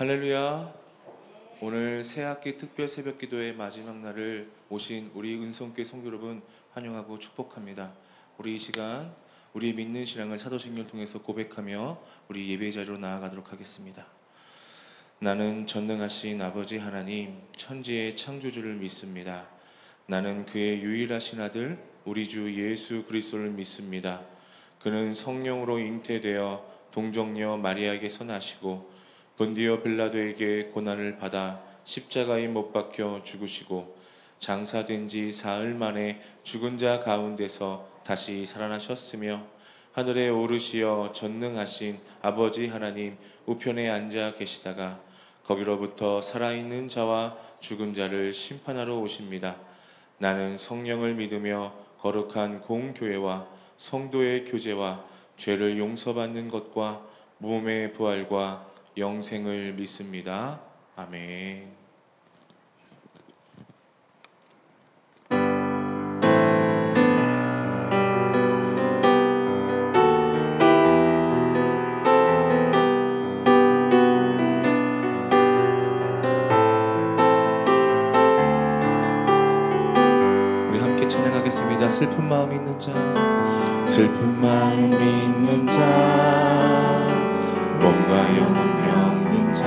할렐루야. 오늘 새학기 특별 새벽기도의 마지막 날을 오신 우리 은성교회 성도 여러분 환영하고 축복합니다. 우리 이 시간 우리 믿는 신앙을 사도신경을 통해서 고백하며 우리 예배 자리로 나아가도록 하겠습니다. 나는 전능하신 아버지 하나님 천지의 창조주를 믿습니다. 나는 그의 유일하신 아들 우리 주 예수 그리스도를 믿습니다. 그는 성령으로 잉태되어 동정녀 마리아에게서 나시고 본디오 빌라도에게 고난을 받아 십자가에 못 박혀 죽으시고 장사된 지 사흘 만에 죽은 자 가운데서 다시 살아나셨으며 하늘에 오르시어 전능하신 아버지 하나님 우편에 앉아 계시다가 거기로부터 살아있는 자와 죽은 자를 심판하러 오십니다. 나는 성령을 믿으며 거룩한 공교회와 성도의 교제와 죄를 용서받는 것과 몸의 부활과 영생을 믿습니다. 아멘. 우리 함께 찬양하겠습니다. 슬픈 마음 있는 자, 슬픈 마음 있는 자, 몸과 영혼 병든 자,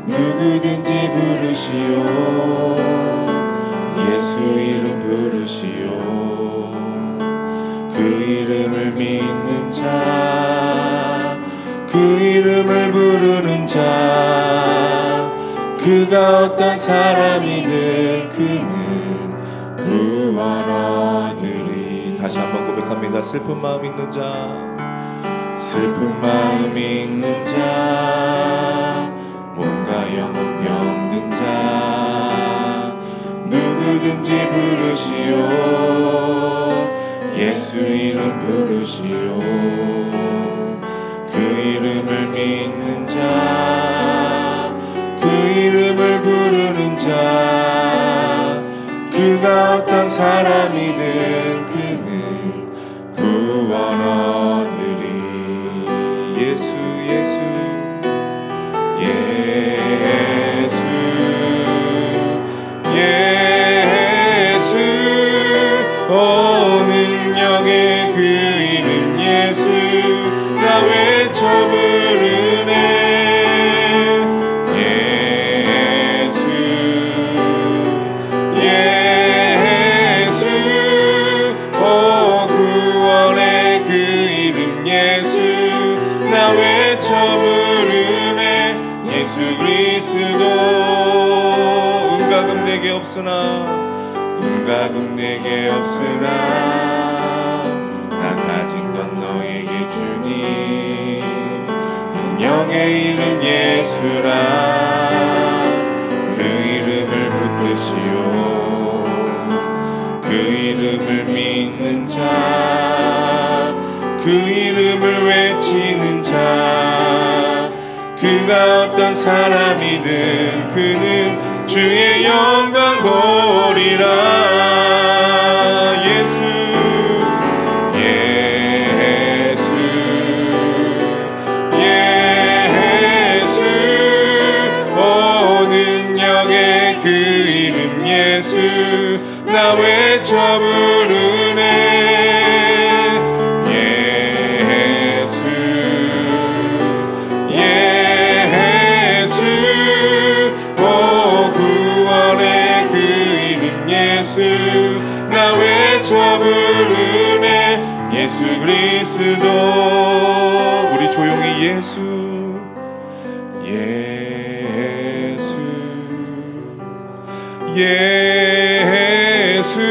누구든지 부르시오. 예수 이름 부르시오. 그 이름을 믿는 자, 그 이름을 부르는 자, 그가 어떤 사람이든 그는 구원 얻으리. 다시 한번 고백합니다. 슬픈 마음 있는 자, 슬픈 마음 있는 자, 몸과 영혼 병든 자, 누구든지 부르시오. 예수 이름 부르시오. 그 이름을 믿는 자, 그 이름을 부르는 자, 그가 어떤 사람이든 그는 구원 얻으리. 예수 예수 예수 예수 오 능력의 그 이름 예수 나 외쳐 부르네. 예수 예수 오 구원의 그 이름 예수 나 외쳐 부르네. 예수 그리스도 은가금 내게 없으나 은가금 내게 없으나 나 가진 건 너에게 주니. 능력의 이름 예수라 그 이름을 붙드시오. 그 이름을 믿는 자, 그 이름을 외치는 자, 그가 어떤 사람이든 그는 주의 영광 보리라. 예수 예수 예수 오 능력의 그 이름 예수 나 외쳐 부르네. 나 외쳐 부르네. 예수 그리스도 우리 조용히 예수 예수 예수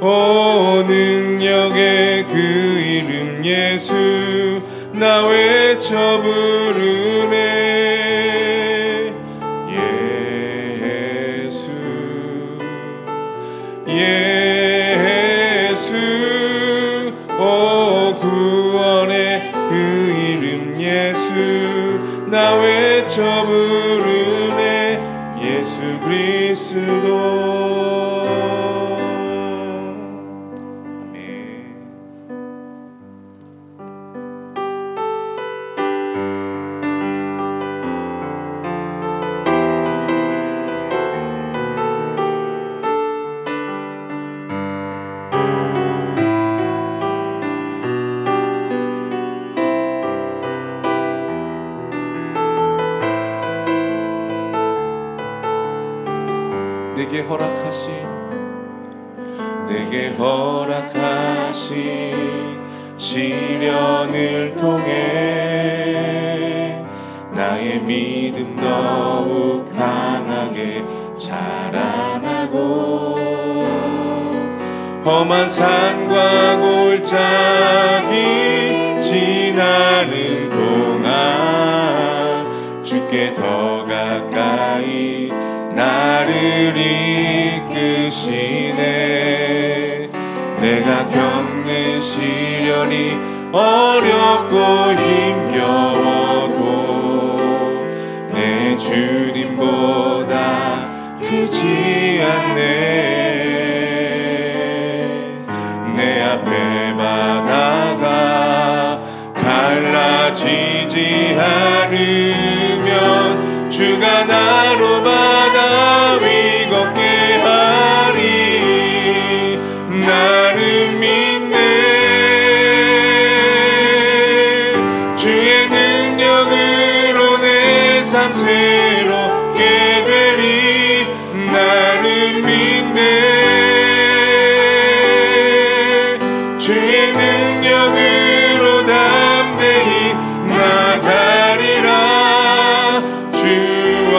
오 능력의 그 이름 예수 나 외쳐 부르네. 예수 오 구원의 그 이름 예수 나 외쳐 부르네. 예수 그리스도 아멘. 내게 허락하신 시련을 통해 나의 믿음 더욱 강하게 자라나고 험한 산과 골짜기 지나는 동안 주께 더 가까이 나를 이끄시네. 내가 겪는 시련이 어렵고 힘겨워도 내 주님보다 크지 않네. 내 앞에 바다가 갈라지지 않으면 주가 나로 바다 위 걷게 하리. 나는 믿네. 주의 능력으로 내 삶 새롭게 되리. 나는 믿네. 주의 능력으로 담대히 나가리라. 주와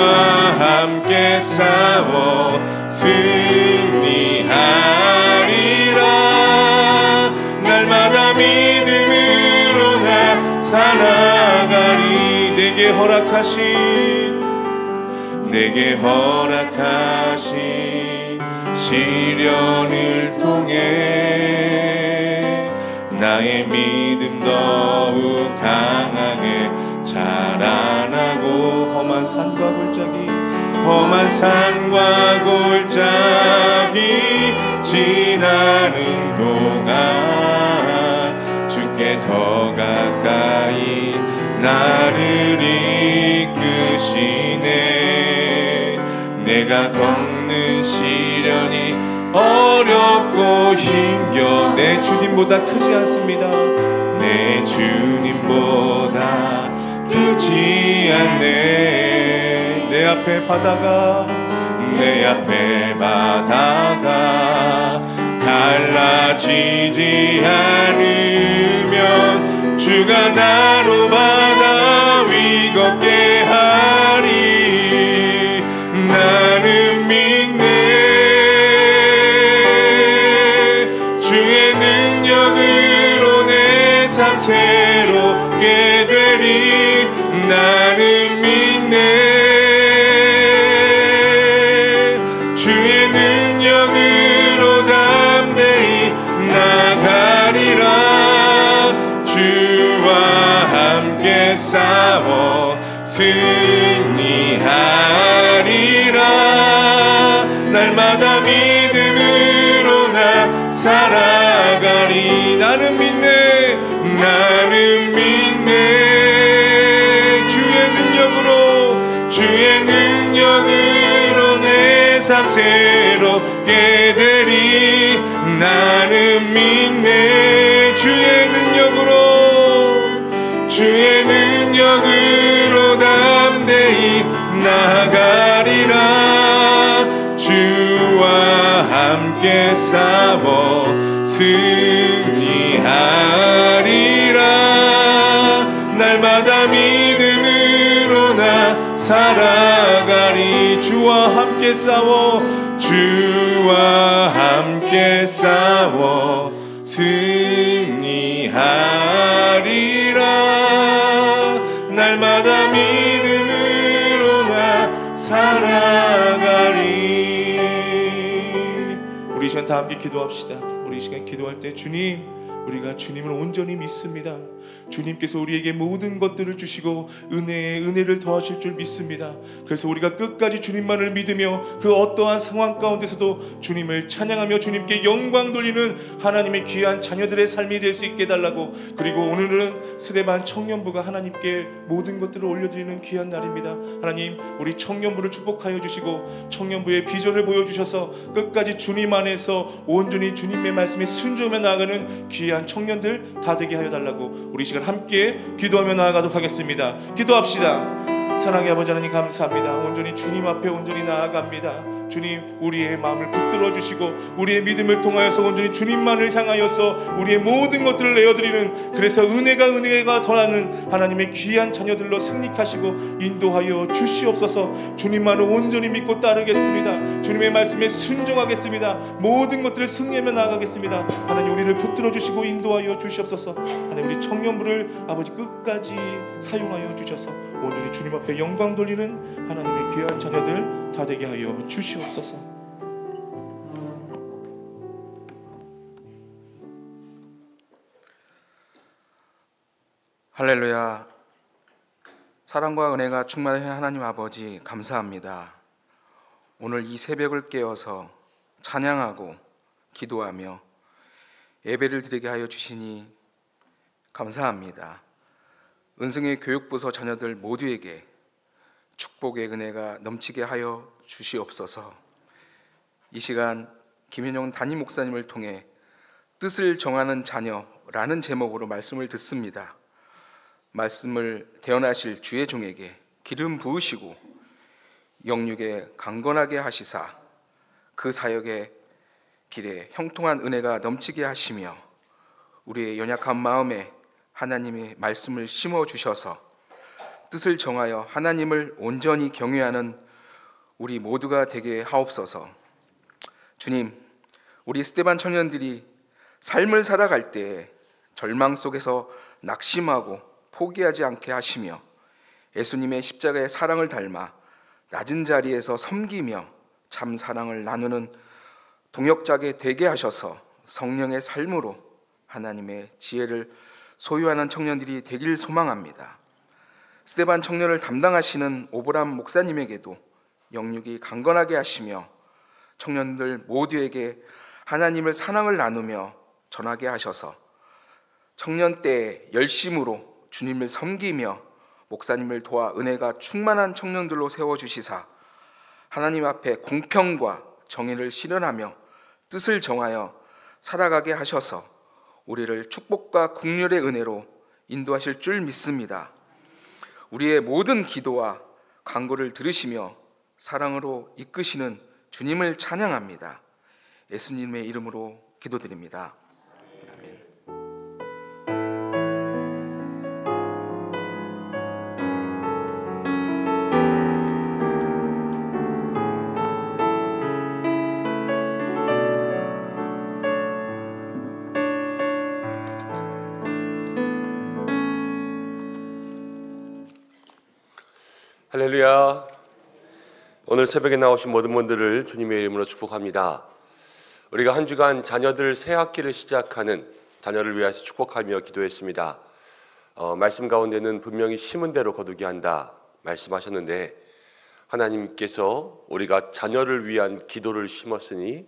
함께 싸워 승리하리라. 날마다 믿음으로 나 살아가리. 내게 허락하신 시련을 통해 나의 믿음 더욱 강하게 자라나고 험한 산과 골짜기 지나는 동안 주께 더 가까이 나를 이끄시네. 내가 겪는 시련이 어렵고 힘겨 내 주님보다 크지 않습니다. 내 주님보다 크지 않네. 내 앞에 바다가 갈라지지 않으면 주가 나로 바다 위 걷게 하리. 나는 믿네. 주의 능력으로 내 삶 새롭게 되리. 나는 믿네. 주의 능력으로 담대히 나가리라. 주와 함께 싸워 승리하리라. 날마다 믿음으로 나 살아가리. 나는 믿네. 나는 믿네. 주의 능력으로 내 삶 새롭게 되리. 나는 믿네. 주의 능력으로 담대히 나가리라. 주와 함께 싸워 승리하리라. 날마다 믿음으로 나 살아가리. 주와 함께 싸워 승리하리라. 날마다 믿음으로 나 살아가리. 우리 이 시간 다 함께 기도합시다. 우리 이 시간 기도할 때 주님, 우리가 주님을 온전히 믿습니다. 주님께서 우리에게 모든 것들을 주시고 은혜를 더하실 줄 믿습니다. 그래서 우리가 끝까지 주님만을 믿으며 그 어떠한 상황 가운데서도 주님을 찬양하며 주님께 영광 돌리는 하나님의 귀한 자녀들의 삶이 될 수 있게 해달라고. 그리고 오늘은 스데반 청년부가 하나님께 모든 것들을 올려드리는 귀한 날입니다. 하나님, 우리 청년부를 축복하여 주시고 청년부의 비전을 보여주셔서 끝까지 주님 안에서 온전히 주님의 말씀에 순종하며 나아가는 귀한 청년들 다 되게 하여 달라고. 우리 시간 함께 기도하며 나아가도록 하겠습니다. 기도합시다. 사랑의 아버지 하나님, 감사합니다. 온전히 주님 앞에 온전히 나아갑니다. 주님, 우리의 마음을 붙들어 주시고 우리의 믿음을 통하여서 온전히 주님만을 향하여서 우리의 모든 것들을 내어드리는, 그래서 은혜가 더하는 하나님의 귀한 자녀들로 승리하시고 인도하여 주시옵소서. 주님만을 온전히 믿고 따르겠습니다. 주님의 말씀에 순종하겠습니다. 모든 것들을 승리하며 나아가겠습니다. 하나님, 우리를 붙들어 주시고 인도하여 주시옵소서. 하나님, 우리 청년부를 아버지 끝까지 사용하여 주셔서 온전히 주님 앞에 영광 돌리는 하나님의 귀한 자녀들 다 되게 하여 주시옵소서. 할렐루야. 사랑과 은혜가 충만한 하나님 아버지, 감사합니다. 오늘 이 새벽을 깨어서 찬양하고 기도하며 예배를 드리게 하여 주시니 감사합니다. 은성의 교육부서 자녀들 모두에게 축복의 은혜가 넘치게 하여 주시옵소서. 이 시간 김현용 담임 목사님을 통해 뜻을 정하는 자녀라는 제목으로 말씀을 듣습니다. 말씀을 대언하실 주의 종에게 기름 부으시고 영육에 강건하게 하시사 그 사역의 길에 형통한 은혜가 넘치게 하시며 우리의 연약한 마음에 하나님의 말씀을 심어주셔서 뜻을 정하여 하나님을 온전히 경외하는 우리 모두가 되게 하옵소서. 주님, 우리 스데반 청년들이 삶을 살아갈 때 절망 속에서 낙심하고 포기하지 않게 하시며 예수님의 십자가의 사랑을 닮아 낮은 자리에서 섬기며 참 사랑을 나누는 동역자게 되게 하셔서 성령의 삶으로 하나님의 지혜를 소유하는 청년들이 되길 소망합니다. 스데반 청년을 담당하시는 오브람 목사님에게도 영육이 강건하게 하시며 청년들 모두에게 하나님을 사랑을 나누며 전하게 하셔서 청년 때에 열심으로 주님을 섬기며 목사님을 도와 은혜가 충만한 청년들로 세워주시사 하나님 앞에 공평과 정의를 실현하며 뜻을 정하여 살아가게 하셔서 우리를 축복과 긍휼의 은혜로 인도하실 줄 믿습니다. 우리의 모든 기도와 간구를 들으시며 사랑으로 이끄시는 주님을 찬양합니다. 예수님의 이름으로 기도드립니다. 아멘. 할렐루야. 오늘 새벽에 나오신 모든 분들을 주님의 이름으로 축복합니다. 우리가 한 주간 자녀들 새 학기를 시작하는 자녀를 위해서 축복하며 기도했습니다. 말씀 가운데는 분명히 심은 대로 거두게 한다 말씀하셨는데, 하나님께서 우리가 자녀를 위한 기도를 심었으니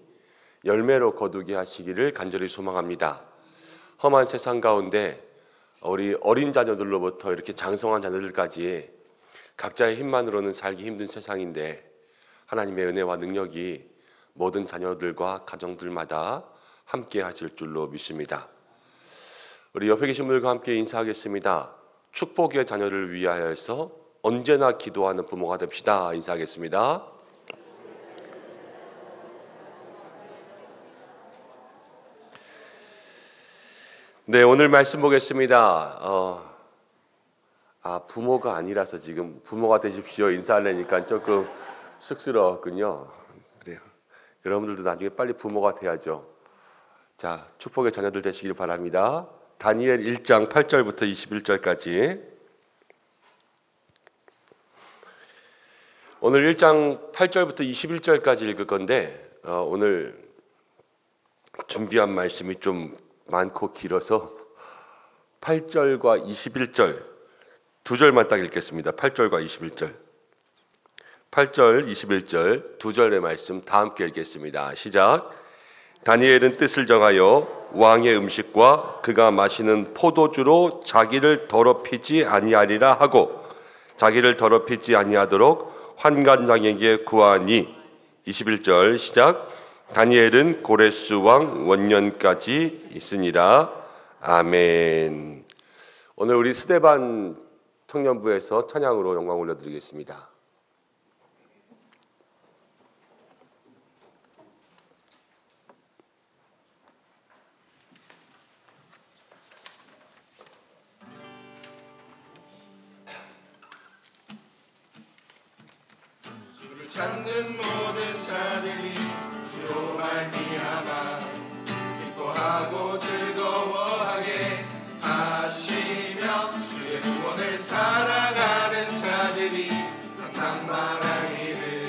열매로 거두게 하시기를 간절히 소망합니다. 험한 세상 가운데 우리 어린 자녀들로부터 이렇게 장성한 자녀들까지 각자의 힘만으로는 살기 힘든 세상인데 하나님의 은혜와 능력이 모든 자녀들과 가정들마다 함께 하실 줄로 믿습니다. 우리 옆에 계신 분들과 함께 인사하겠습니다. 축복의 자녀를 위하여서 언제나 기도하는 부모가 됩시다. 인사하겠습니다. 네, 오늘 말씀 보겠습니다. 부모가 아니라서 지금 부모가 되십시오 인사하려니까 조금 쑥스러웠군요. 그래요. 여러분들도 나중에 빨리 부모가 돼야죠. 자, 축복의 자녀들 되시길 바랍니다. 다니엘 1장 8절부터 21절까지. 오늘 1장 8절부터 21절까지 읽을 건데 오늘 준비한 말씀이 좀 많고 길어서 8절과 21절 두 절만 딱 읽겠습니다. 8절과 21절. 8절, 21절 두 절의 말씀 다 함께 읽겠습니다. 시작. 다니엘은 뜻을 정하여 왕의 음식과 그가 마시는 포도주로 자기를 더럽히지 아니하리라 하고 자기를 더럽히지 아니하도록 환관장에게 구하니. 21절 시작. 다니엘은 고레스 왕 원년까지 있으니라. 아멘. 오늘 우리 스데반 청년부에서 찬양으로 영광 올려드리겠습니다. 찾는 모든 자들이 주로 말미암아 기뻐하고 즐거워하게 하시며 주의 구원을 살아가는 자들이 항상 말하기를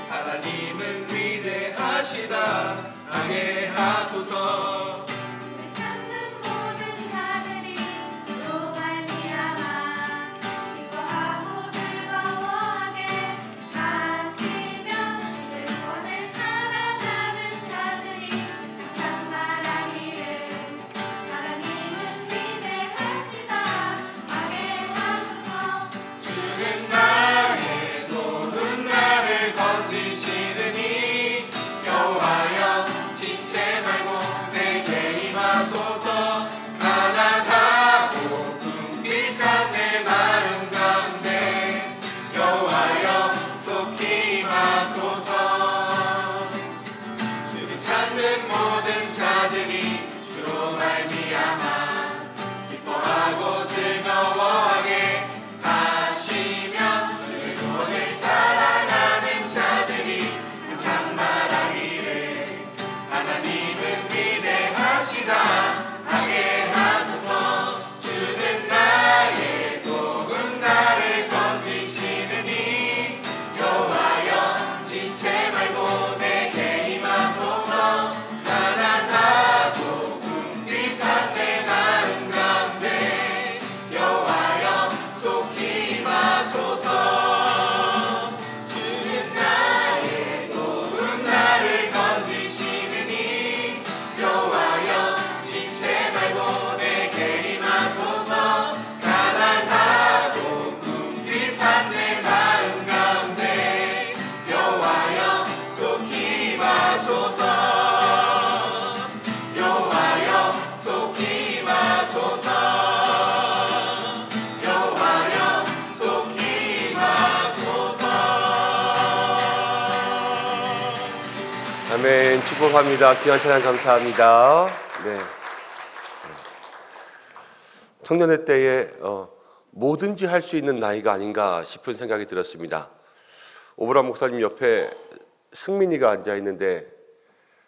하나님은 위대하시다 하게 하소서. 찾는 모든 자들이 주로 말미암아 기뻐하고 즐거워하게 하시며 주의 구원을 살아가는 자들이 항상 말하기를 하나님은 위대하시다 하게 하소서. 주는 나의 도는 나를 건지시느니 여호와여 지체 말고 내게 임하소서. 가난하고 궁핍한 내 마음 가운데 여호와여 속히 임하소서. 주를 찾는 모든 자들이 주로 말미암아 기뻐하고 즐거워하게 하시며 주의 구원을 살아가는 자들이 항상 말하기를 하나님은 위대하시다 하게 하소서. 주는 나의 도군 나를 건지시느니 여호와여 지체 말고 내게 임하소서. 가난하고 궁핍한 내 마음 가운데 여호와여 속히 임하소서. 주는 나의 도군 나를 건지시느니 여호와여 지체 말고 내게 임하소서. 가난하고 궁핍한 내 마음 가운데 여호와여 속히 임하소서. 여호와여 속히 임하소서. 여호와여 속히 임하소서. 아멘. 축복합니다. 귀한 찬양 감사합니다. 네. 청년의 때에 뭐든지 할 수 있는 나이가 아닌가 싶은 생각이 들었습니다. 오브람 목사님 옆에 승민이가 앉아 있는데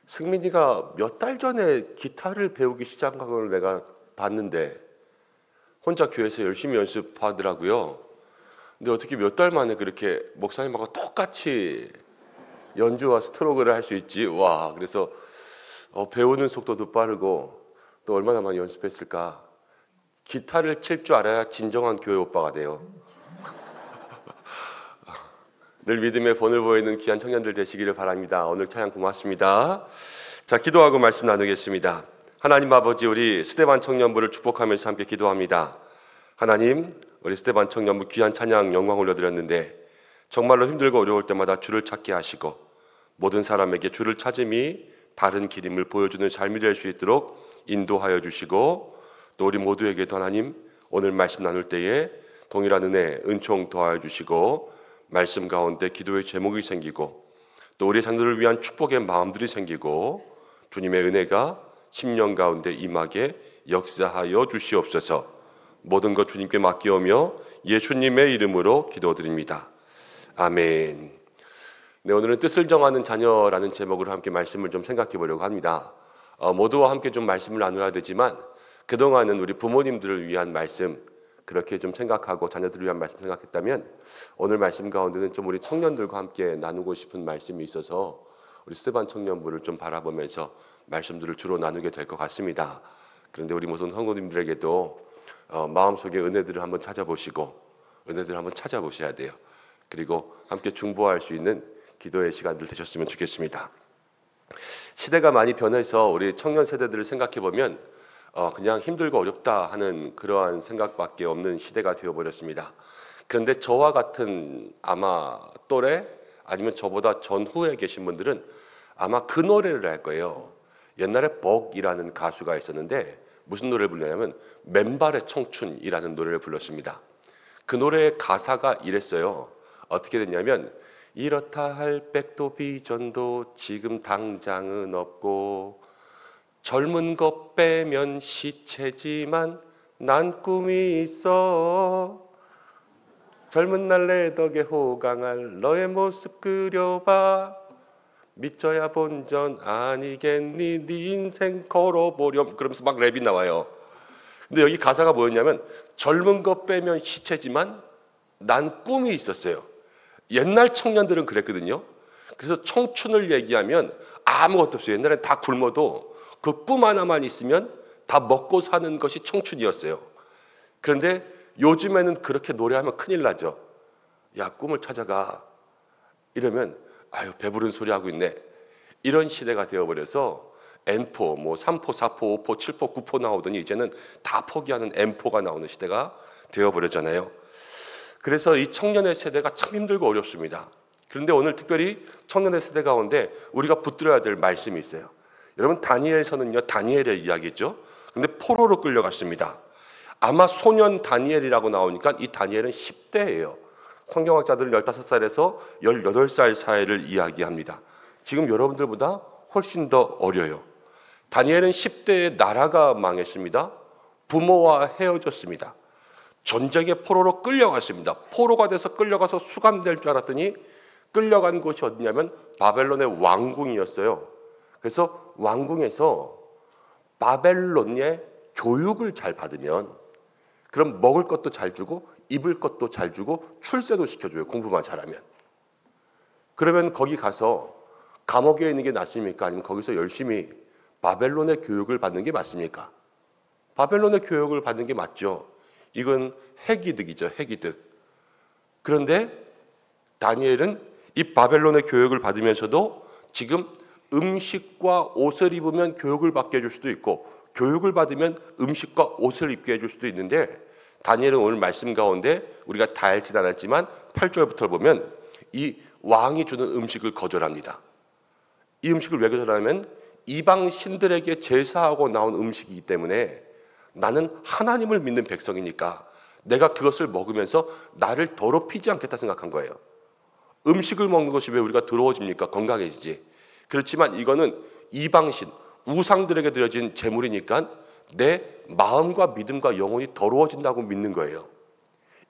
승민이가 몇 달 전에 기타를 배우기 시작한 걸 내가 봤는데 혼자 교회에서 열심히 연습하더라고요. 근데 어떻게 몇 달 만에 그렇게 목사님하고 똑같이 연주와 스트로크를 할 수 있지? 와, 그래서 배우는 속도도 빠르고 또 얼마나 많이 연습했을까. 기타를 칠 줄 알아야 진정한 교회 오빠가 돼요. 늘 믿음의 본을 보이는 귀한 청년들 되시기를 바랍니다. 오늘 찬양 고맙습니다. 자, 기도하고 말씀 나누겠습니다. 하나님 아버지, 우리 스데반 청년부를 축복하면서 함께 기도합니다. 하나님, 우리 스데반 청년부 귀한 찬양 영광 올려드렸는데 정말로 힘들고 어려울 때마다 주를 찾게 하시고 모든 사람에게 주를 찾음이 바른 길임을 보여주는 삶이 될 수 있도록 인도하여 주시고 또 우리 모두에게도 하나님 오늘 말씀 나눌 때에 동일한 은혜, 은총 더하여 주시고 말씀 가운데 기도의 제목이 생기고 또 우리 자녀들을 위한 축복의 마음들이 생기고 주님의 은혜가 10년 가운데 임하게 역사하여 주시옵소서. 모든 것 주님께 맡기오며 예수님의 이름으로 기도드립니다. 아멘. 네, 오늘은 뜻을 정하는 자녀라는 제목으로 함께 말씀을 좀 생각해 보려고 합니다. 모두와 함께 좀 말씀을 나눠야 되지만 그동안은 우리 부모님들을 위한 말씀 그렇게 좀 생각하고 자녀들을 위한 말씀 생각했다면 오늘 말씀 가운데는 좀 우리 청년들과 함께 나누고 싶은 말씀이 있어서 우리 스데반 청년부를 좀 바라보면서 말씀들을 주로 나누게 될 것 같습니다. 그런데 우리 모든 성도님들에게도 마음속에 은혜들을 한번 찾아보시고 은혜들을 한번 찾아보셔야 돼요. 그리고 함께 중보할 수 있는 기도의 시간들 되셨으면 좋겠습니다. 시대가 많이 변해서 우리 청년 세대들을 생각해 보면 그냥 힘들고 어렵다 하는 그러한 생각밖에 없는 시대가 되어버렸습니다. 그런데 저와 같은 아마 또래 아니면 저보다 전후에 계신 분들은 아마 그 노래를 알 거예요. 옛날에 벅이라는 가수가 있었는데 무슨 노래를 불렀냐면 맨발의 청춘이라는 노래를 불렀습니다. 그 노래의 가사가 이랬어요. 어떻게 됐냐면 이렇다 할 백도 비전도 지금 당장은 없고 젊은 것 빼면 시체지만 난 꿈이 있어. 젊은 날 내 덕에 호강할 너의 모습 그려봐. 미쳐야 본전 아니겠니 네 인생 걸어보렴. 그러면서 막 랩이 나와요. 근데 여기 가사가 뭐였냐면 젊은 것 빼면 시체지만 난 꿈이 있었어요. 옛날 청년들은 그랬거든요. 그래서 청춘을 얘기하면 아무것도 없어요. 옛날엔 다 굶어도 그 꿈 하나만 있으면 다 먹고 사는 것이 청춘이었어요. 그런데 요즘에는 그렇게 노래하면 큰일 나죠. 야, 꿈을 찾아가. 이러면 아유, 배부른 소리 하고 있네. 이런 시대가 되어버려서 N포, 뭐 3포, 4포, 5포, 7포, 9포 나오더니 이제는 다 포기하는 M포가 나오는 시대가 되어버렸잖아요. 그래서 이 청년의 세대가 참 힘들고 어렵습니다. 그런데 오늘 특별히 청년의 세대 가운데 우리가 붙들어야 될 말씀이 있어요. 여러분, 다니엘서는요, 다니엘의 이야기죠. 근데 포로로 끌려갔습니다. 아마 소년 다니엘이라고 나오니까 이 다니엘은 10대예요. 성경학자들은 15살에서 18살 사이를 이야기합니다. 지금 여러분들보다 훨씬 더 어려요. 다니엘은 10대에 나라가 망했습니다. 부모와 헤어졌습니다. 전쟁의 포로로 끌려갔습니다. 포로가 돼서 끌려가서 수감될 줄 알았더니 끌려간 곳이 어디냐면 바벨론의 왕궁이었어요. 그래서 왕궁에서 바벨론의 교육을 잘 받으면 그럼 먹을 것도 잘 주고 입을 것도 잘 주고 출세도 시켜줘요. 공부만 잘하면. 그러면 거기 가서 감옥에 있는 게 낫습니까? 아니면 거기서 열심히 바벨론의 교육을 받는 게 맞습니까? 바벨론의 교육을 받는 게 맞죠. 이건 핵이득이죠. 핵이득. 그런데 다니엘은 이 바벨론의 교육을 받으면서도 지금 음식과 옷을 입으면 교육을 받게 해줄 수도 있고 교육을 받으면 음식과 옷을 입게 해줄 수도 있는데 다니엘은 오늘 말씀 가운데 우리가 다 알진 않았지만 8절부터 보면 이 왕이 주는 음식을 거절합니다. 이 음식을 왜 거절하냐면 이방 신들에게 제사하고 나온 음식이기 때문에 나는 하나님을 믿는 백성이니까 내가 그것을 먹으면서 나를 더럽히지 않겠다 생각한 거예요. 음식을 먹는 것이 왜 우리가 더러워집니까? 건강해지지. 그렇지만 이거는 이방신, 우상들에게 드려진 제물이니까 내 마음과 믿음과 영혼이 더러워진다고 믿는 거예요.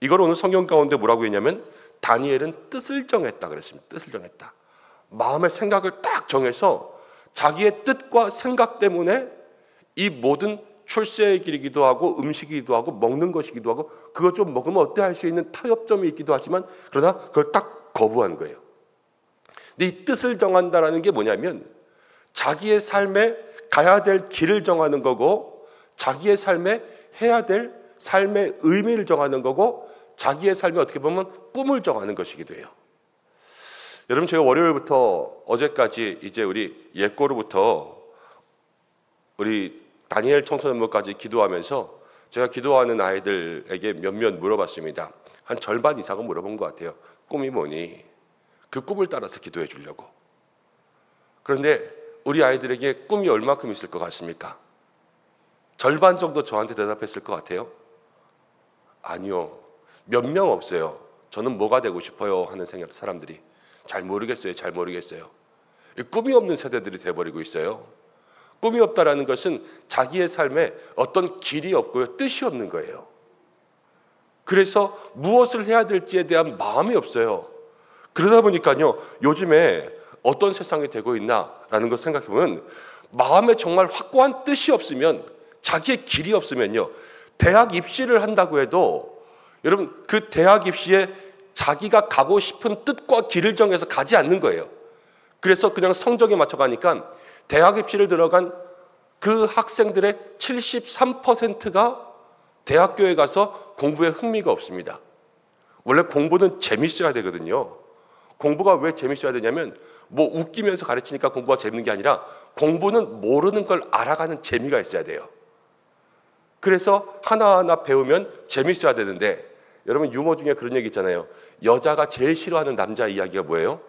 이걸 오늘 성경 가운데 뭐라고 했냐면 다니엘은 뜻을 정했다 그랬습니다. 뜻을 정했다. 마음의 생각을 딱 정해서 자기의 뜻과 생각 때문에 이 모든 출세의 길이기도 하고 음식이기도 하고 먹는 것이기도 하고 그거 좀 먹으면 어때 할 수 있는 타협점이 있기도 하지만 그러나 그걸 딱 거부한 거예요. 근데 이 뜻을 정한다라는 게 뭐냐면 자기의 삶에 가야 될 길을 정하는 거고 자기의 삶에 해야 될 삶의 의미를 정하는 거고 자기의 삶에 어떻게 보면 꿈을 정하는 것이기도 해요. 여러분, 제가 월요일부터 어제까지 이제 우리 예꼬르부터 우리 다니엘 청소년부까지 기도하면서 제가 기도하는 아이들에게 몇몇 물어봤습니다. 한 절반 이상은 물어본 것 같아요. 꿈이 뭐니? 그 꿈을 따라서 기도해 주려고. 그런데 우리 아이들에게 꿈이 얼마큼 있을 것 같습니까? 절반 정도 저한테 대답했을 것 같아요? 아니요. 몇 명 없어요. 저는 뭐가 되고 싶어요 하는 사람들이. 잘 모르겠어요. 잘 모르겠어요. 꿈이 없는 세대들이 돼버리고 있어요. 꿈이 없다라는 것은 자기의 삶에 어떤 길이 없고요. 뜻이 없는 거예요. 그래서 무엇을 해야 될지에 대한 마음이 없어요. 그러다 보니까요. 요즘에 어떤 세상이 되고 있나라는 걸 생각해보면 마음에 정말 확고한 뜻이 없으면 자기의 길이 없으면요. 대학 입시를 한다고 해도 여러분 그 대학 입시에 자기가 가고 싶은 뜻과 길을 정해서 가지 않는 거예요. 그래서 그냥 성적에 맞춰 가니까 대학 입시를 들어간 그 학생들의 73%가 대학교에 가서 공부에 흥미가 없습니다. 원래 공부는 재밌어야 되거든요. 공부가 왜 재밌어야 되냐면 뭐 웃기면서 가르치니까 공부가 재밌는 게 아니라 공부는 모르는 걸 알아가는 재미가 있어야 돼요. 그래서 하나하나 배우면 재밌어야 되는데 여러분 유머 중에 그런 얘기 있잖아요. 여자가 제일 싫어하는 남자 이야기가 뭐예요?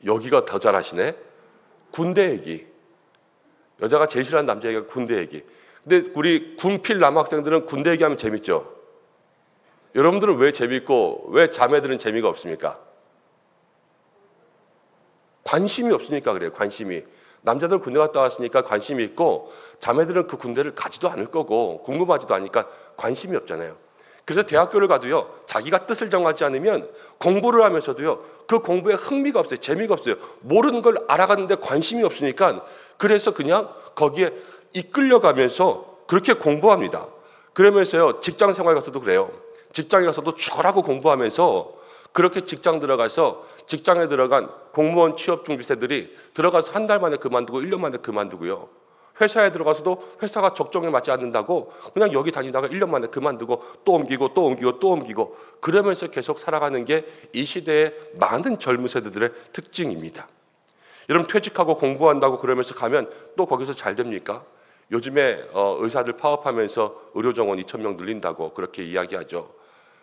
여기가 더 잘하시네. 군대 얘기. 여자가 제일 싫어하는 남자 얘기가 군대 얘기. 근데 우리 군필 남학생들은 군대 얘기하면 재밌죠. 여러분들은 왜 재밌고 왜 자매들은 재미가 없습니까? 관심이 없으니까 그래요. 관심이. 남자들은 군대 갔다 왔으니까 관심이 있고 자매들은 그 군대를 가지도 않을 거고 궁금하지도 않으니까 관심이 없잖아요. 그래서 대학교를 가도요, 자기가 뜻을 정하지 않으면 공부를 하면서도요, 그 공부에 흥미가 없어요. 재미가 없어요. 모르는 걸 알아가는데 관심이 없으니까 그래서 그냥 거기에 이끌려가면서 그렇게 공부합니다. 그러면서요, 직장 생활 가서도 그래요. 직장에 가서도 죽어라고 공부하면서 그렇게 직장 들어가서 직장에 들어간 공무원 취업 준비생들이 들어가서 한 달 만에 그만두고 1년 만에 그만두고요. 회사에 들어가서도 회사가 적정에 맞지 않는다고 그냥 여기 다니다가 1년 만에 그만두고 또 옮기고 또 옮기고 또 옮기고 그러면서 계속 살아가는 게 이 시대의 많은 젊은 세대들의 특징입니다. 여러분, 퇴직하고 공부한다고 그러면서 가면 또 거기서 잘 됩니까? 요즘에 의사들 파업하면서 의료정원 2,000명 늘린다고 그렇게 이야기하죠.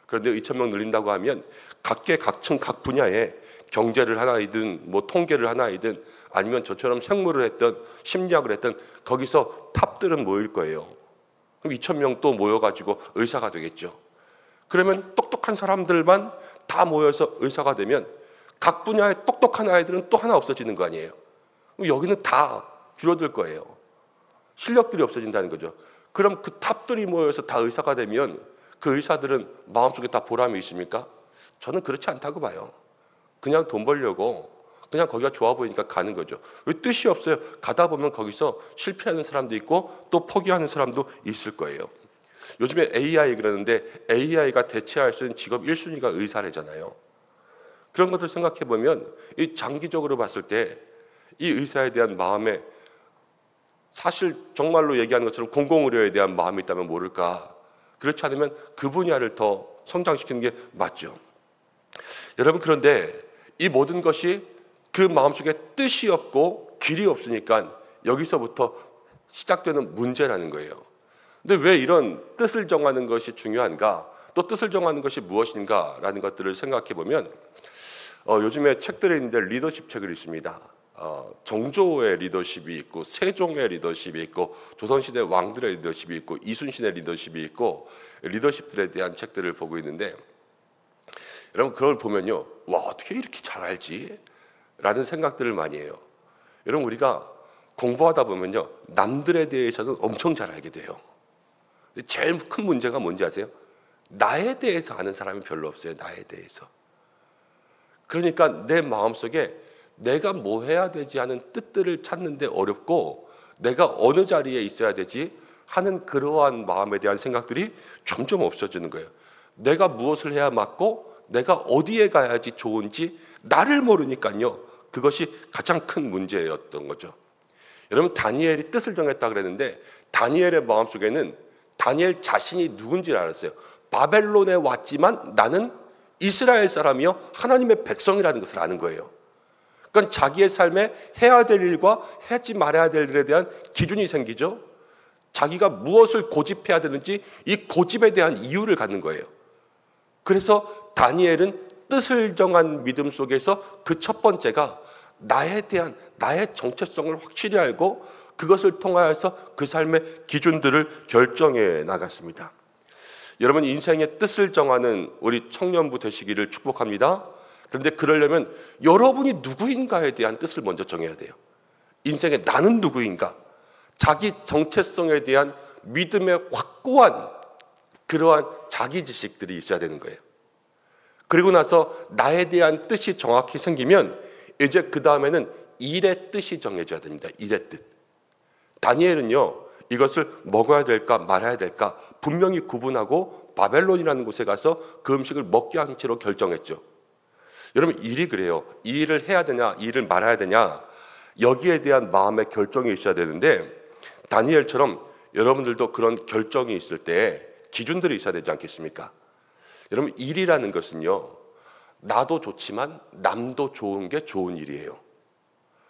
그런데 2,000명 늘린다고 하면 각계 각층 각 분야에 경제를 하나이든 뭐 통계를 하나이든 아니면 저처럼 생물을 했던 심리학을 했던 거기서 탑들은 모일 거예요. 그럼 2,000명 또 모여가지고 의사가 되겠죠. 그러면 똑똑한 사람들만 다 모여서 의사가 되면 각 분야의 똑똑한 아이들은 또 하나 없어지는 거 아니에요. 그럼 여기는 다 줄어들 거예요. 실력들이 없어진다는 거죠. 그럼 그 탑들이 모여서 다 의사가 되면 그 의사들은 마음속에 다 보람이 있습니까? 저는 그렇지 않다고 봐요. 그냥 돈 벌려고 그냥 거기가 좋아 보이니까 가는 거죠. 뜻이 없어요. 가다 보면 거기서 실패하는 사람도 있고 또 포기하는 사람도 있을 거예요. 요즘에 AI 그러는데 AI가 대체할 수 있는 직업 1순위가 의사래잖아요. 그런 것들 생각해 보면 이 장기적으로 봤을 때 이 의사에 대한 마음에 사실 정말로 얘기하는 것처럼 공공의료에 대한 마음이 있다면 모를까. 그렇지 않으면 그 분야를 더 성장시키는 게 맞죠. 여러분, 그런데 이 모든 것이 그 마음속에 뜻이 없고 길이 없으니까 여기서부터 시작되는 문제라는 거예요. 근데 왜 이런 뜻을 정하는 것이 중요한가? 또 뜻을 정하는 것이 무엇인가라는 것들을 생각해 보면 요즘에 책들에 있는데 리더십 책을 있습니다. 정조의 리더십이 있고 세종의 리더십이 있고 조선시대 왕들의 리더십이 있고 이순신의 리더십이 있고 리더십들에 대한 책들을 보고 있는데 여러분, 그걸 보면요, 와, 어떻게 이렇게 잘 알지? 라는 생각들을 많이 해요. 여러분, 우리가 공부하다 보면요, 남들에 대해서는 엄청 잘 알게 돼요. 근데 제일 큰 문제가 뭔지 아세요? 나에 대해서 아는 사람이 별로 없어요. 나에 대해서. 그러니까 내 마음속에 내가 뭐 해야 되지 하는 뜻들을 찾는데 어렵고 내가 어느 자리에 있어야 되지 하는 그러한 마음에 대한 생각들이 점점 없어지는 거예요. 내가 무엇을 해야 맞고 내가 어디에 가야지 좋은지 나를 모르니까요. 그것이 가장 큰 문제였던 거죠. 여러분, 다니엘이 뜻을 정했다 그랬는데 다니엘의 마음속에는 다니엘 자신이 누군지를 알았어요. 바벨론에 왔지만 나는 이스라엘 사람이요 하나님의 백성이라는 것을 아는 거예요. 그러니까 자기의 삶에 해야 될 일과 하지 말아야 될 일에 대한 기준이 생기죠. 자기가 무엇을 고집해야 되는지 이 고집에 대한 이유를 갖는 거예요. 그래서 다니엘은 뜻을 정한 믿음 속에서 그 첫 번째가 나에 대한 나의 정체성을 확실히 알고 그것을 통하여서 그 삶의 기준들을 결정해 나갔습니다. 여러분, 인생의 뜻을 정하는 우리 청년부 되시기를 축복합니다. 그런데 그러려면 여러분이 누구인가에 대한 뜻을 먼저 정해야 돼요. 인생의 나는 누구인가? 자기 정체성에 대한 믿음의 확고한 그러한 자기 지식들이 있어야 되는 거예요. 그리고 나서 나에 대한 뜻이 정확히 생기면 이제 그 다음에는 일의 뜻이 정해져야 됩니다. 일의 뜻. 다니엘은요, 이것을 먹어야 될까 말아야 될까 분명히 구분하고 바벨론이라는 곳에 가서 그 음식을 먹게 한 채로 결정했죠. 여러분, 일이 그래요. 이 일을 해야 되냐, 이 일을 말아야 되냐, 여기에 대한 마음의 결정이 있어야 되는데 다니엘처럼 여러분들도 그런 결정이 있을 때 기준들이 있어야 되지 않겠습니까? 여러분, 일이라는 것은요, 나도 좋지만 남도 좋은 게 좋은 일이에요.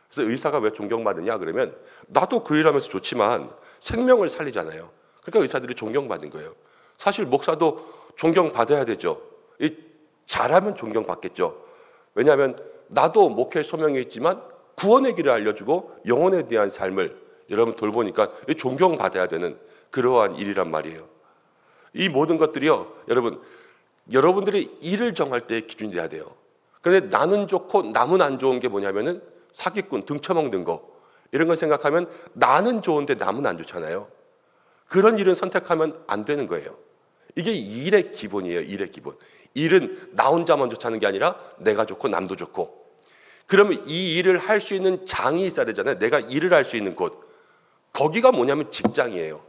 그래서 의사가 왜 존경받느냐 그러면 나도 그 일하면서 좋지만 생명을 살리잖아요. 그러니까 의사들이 존경받는 거예요. 사실 목사도 존경받아야 되죠. 잘하면 존경받겠죠. 왜냐하면 나도 목회 소명이 있지만 구원의 길을 알려주고 영혼에 대한 삶을 여러분 돌보니까 존경받아야 되는 그러한 일이란 말이에요. 이 모든 것들이요, 여러분들이 일을 정할 때의 기준이 돼야 돼요. 그런데 나는 좋고 남은 안 좋은 게 뭐냐면은 사기꾼, 등쳐먹는 거 이런 걸 생각하면 나는 좋은데 남은 안 좋잖아요. 그런 일은 선택하면 안 되는 거예요. 이게 일의 기본이에요. 일의 기본. 일은 나 혼자 먼저 찾는 게 아니라 내가 좋고 남도 좋고. 그러면 이 일을 할 수 있는 장이 있어야 되잖아요. 내가 일을 할 수 있는 곳. 거기가 뭐냐면 직장이에요.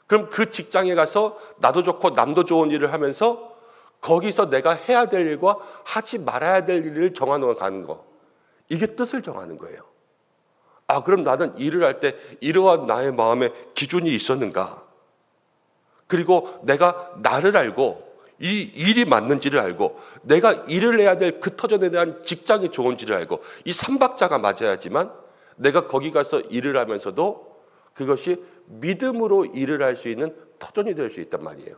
그럼 그 직장에 가서 나도 좋고 남도 좋은 일을 하면서 거기서 내가 해야 될 일과 하지 말아야 될 일을 정하는 가는 거. 이게 뜻을 정하는 거예요. 아, 그럼 나는 일을 할 때 이러한 나의 마음의 기준이 있었는가? 그리고 내가 나를 알고 이 일이 맞는지를 알고 내가 일을 해야 될 그 터전에 대한 직장이 좋은지를 알고 이 삼박자가 맞아야지만 내가 거기 가서 일을 하면서도 그것이 믿음으로 일을 할 수 있는 터전이 될 수 있단 말이에요.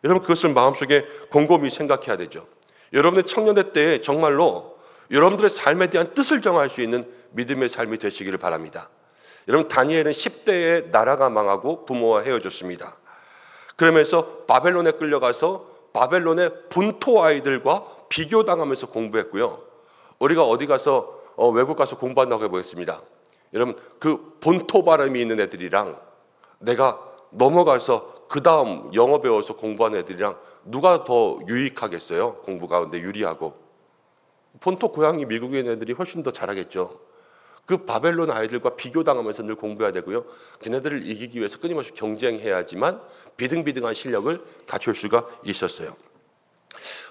여러분, 그것을 마음속에 곰곰이 생각해야 되죠. 여러분의 청년의 때에 정말로 여러분들의 삶에 대한 뜻을 정할 수 있는 믿음의 삶이 되시기를 바랍니다. 여러분, 다니엘은 10대에 나라가 망하고 부모와 헤어졌습니다. 그러면서 바벨론에 끌려가서 바벨론의 분토 아이들과 비교당하면서 공부했고요. 우리가 어디 가서 외국 가서 공부한다고 해보겠습니다. 여러분, 그 본토 발음이 있는 애들이랑 내가 넘어가서 그 다음 영어 배워서 공부하는 애들이랑 누가 더 유익하겠어요? 공부 가운데 유리하고. 본토 고향이 미국인 애들이 훨씬 더 잘하겠죠. 그 바벨론 아이들과 비교당하면서 늘 공부해야 되고요. 걔네들을 이기기 위해서 끊임없이 경쟁해야지만 비등비등한 실력을 갖출 수가 있었어요.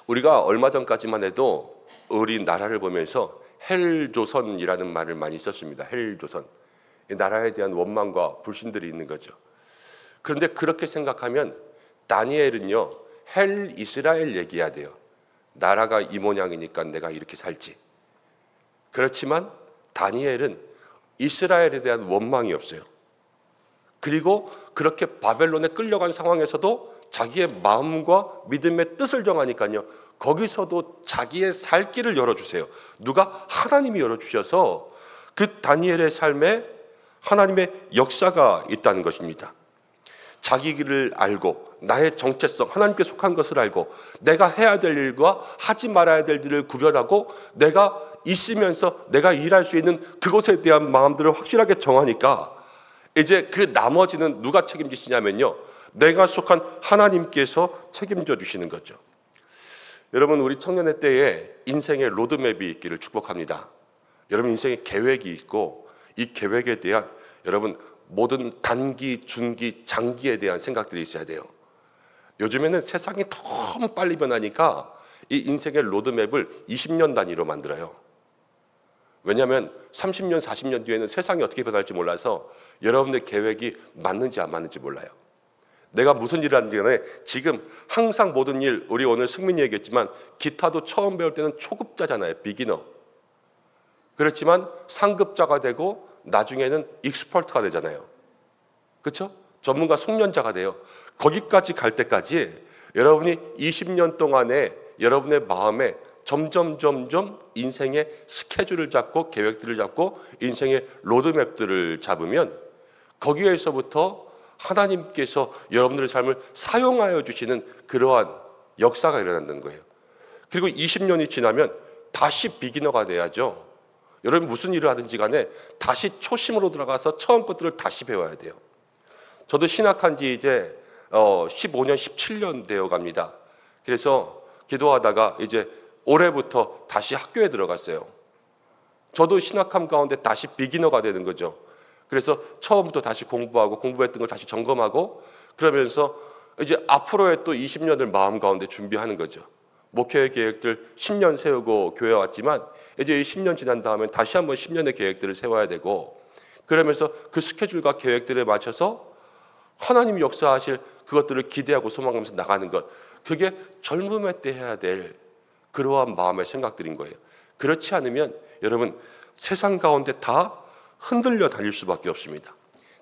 우리가 얼마 전까지만 해도 우리 나라를 보면서 헬조선이라는 말을 많이 썼습니다. 헬조선. 이 나라에 대한 원망과 불신들이 있는 거죠. 그런데 그렇게 생각하면 다니엘은요, 헬 이스라엘 얘기해야 돼요. 나라가 이 모양이니까 내가 이렇게 살지. 그렇지만 다니엘은 이스라엘에 대한 원망이 없어요. 그리고 그렇게 바벨론에 끌려간 상황에서도 자기의 마음과 믿음의 뜻을 정하니까요, 거기서도 자기의 살 길을 열어주세요. 누가? 하나님이 열어주셔서 그 다니엘의 삶에 하나님의 역사가 있다는 것입니다. 자기 길을 알고 나의 정체성, 하나님께 속한 것을 알고 내가 해야 될 일과 하지 말아야 될 일을 구별하고 내가 있으면서 내가 일할 수 있는 그것에 대한 마음들을 확실하게 정하니까 이제 그 나머지는 누가 책임지시냐면요, 내가 속한 하나님께서 책임져 주시는 거죠. 여러분, 우리 청년의 때에 인생의 로드맵이 있기를 축복합니다. 여러분, 인생의 계획이 있고 이 계획에 대한 여러분 모든 단기, 중기, 장기에 대한 생각들이 있어야 돼요. 요즘에는 세상이 너무 빨리 변하니까 이 인생의 로드맵을 20년 단위로 만들어요. 왜냐하면 30년, 40년 뒤에는 세상이 어떻게 변할지 몰라서 여러분의 계획이 맞는지 안 맞는지 몰라요. 내가 무슨 일을 하는지 간에 지금 항상 모든 일, 우리 오늘 승민이 얘기했지만 기타도 처음 배울 때는 초급자잖아요. 비기너. 그렇지만 상급자가 되고 나중에는 익스퍼트가 되잖아요. 그렇죠? 전문가 숙련자가 돼요. 거기까지 갈 때까지 여러분이 20년 동안에 여러분의 마음에 점점 인생의 스케줄을 잡고 계획들을 잡고 인생의 로드맵들을 잡으면 거기에서부터 하나님께서 여러분들의 삶을 사용하여 주시는 그러한 역사가 일어난다는 거예요. 그리고 20년이 지나면 다시 비기너가 돼야죠. 여러분 무슨 일을 하든지 간에 다시 초심으로 들어가서 처음 것들을 다시 배워야 돼요. 저도 신학한 지 이제 15년, 17년 되어 갑니다. 그래서 기도하다가 이제 올해부터 다시 학교에 들어갔어요. 저도 신학함 가운데 다시 비기너가 되는 거죠. 그래서 처음부터 다시 공부하고 공부했던 걸 다시 점검하고 그러면서 이제 앞으로의 또 20년을 마음 가운데 준비하는 거죠. 목회의 계획들 10년 세우고 교회 왔지만 이제 10년 지난 다음에 다시 한번 10년의 계획들을 세워야 되고 그러면서 그 스케줄과 계획들에 맞춰서 하나님이 역사하실 그것들을 기대하고 소망하면서 나가는 것, 그게 젊음의 때 해야 될 그러한 마음의 생각들인 거예요. 그렇지 않으면 여러분 세상 가운데 다 흔들려 다닐 수밖에 없습니다.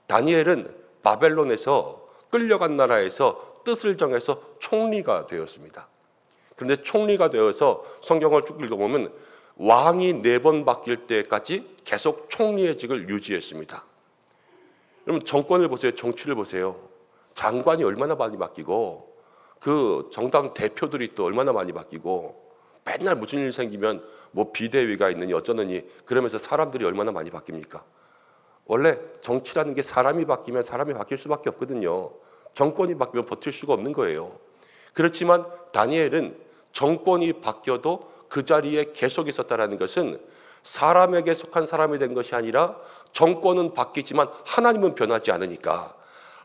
다니엘은 바벨론에서 끌려간 나라에서 뜻을 정해서 총리가 되었습니다. 그런데 총리가 되어서 성경을 쭉 읽어보면 왕이 4번 바뀔 때까지 계속 총리의 직을 유지했습니다. 여러분 정권을 보세요. 정치를 보세요. 장관이 얼마나 많이 바뀌고 그 정당 대표들이 또 얼마나 많이 바뀌고 맨날 무슨 일 생기면 뭐 비대위가 있느니 어쩌느니 그러면서 사람들이 얼마나 많이 바뀝니까? 원래 정치라는 게 사람이 바뀌면 사람이 바뀔 수밖에 없거든요. 정권이 바뀌면 버틸 수가 없는 거예요. 그렇지만 다니엘은 정권이 바뀌어도 그 자리에 계속 있었다는 것은 사람에게 속한 사람이 된 것이 아니라 정권은 바뀌지만 하나님은 변하지 않으니까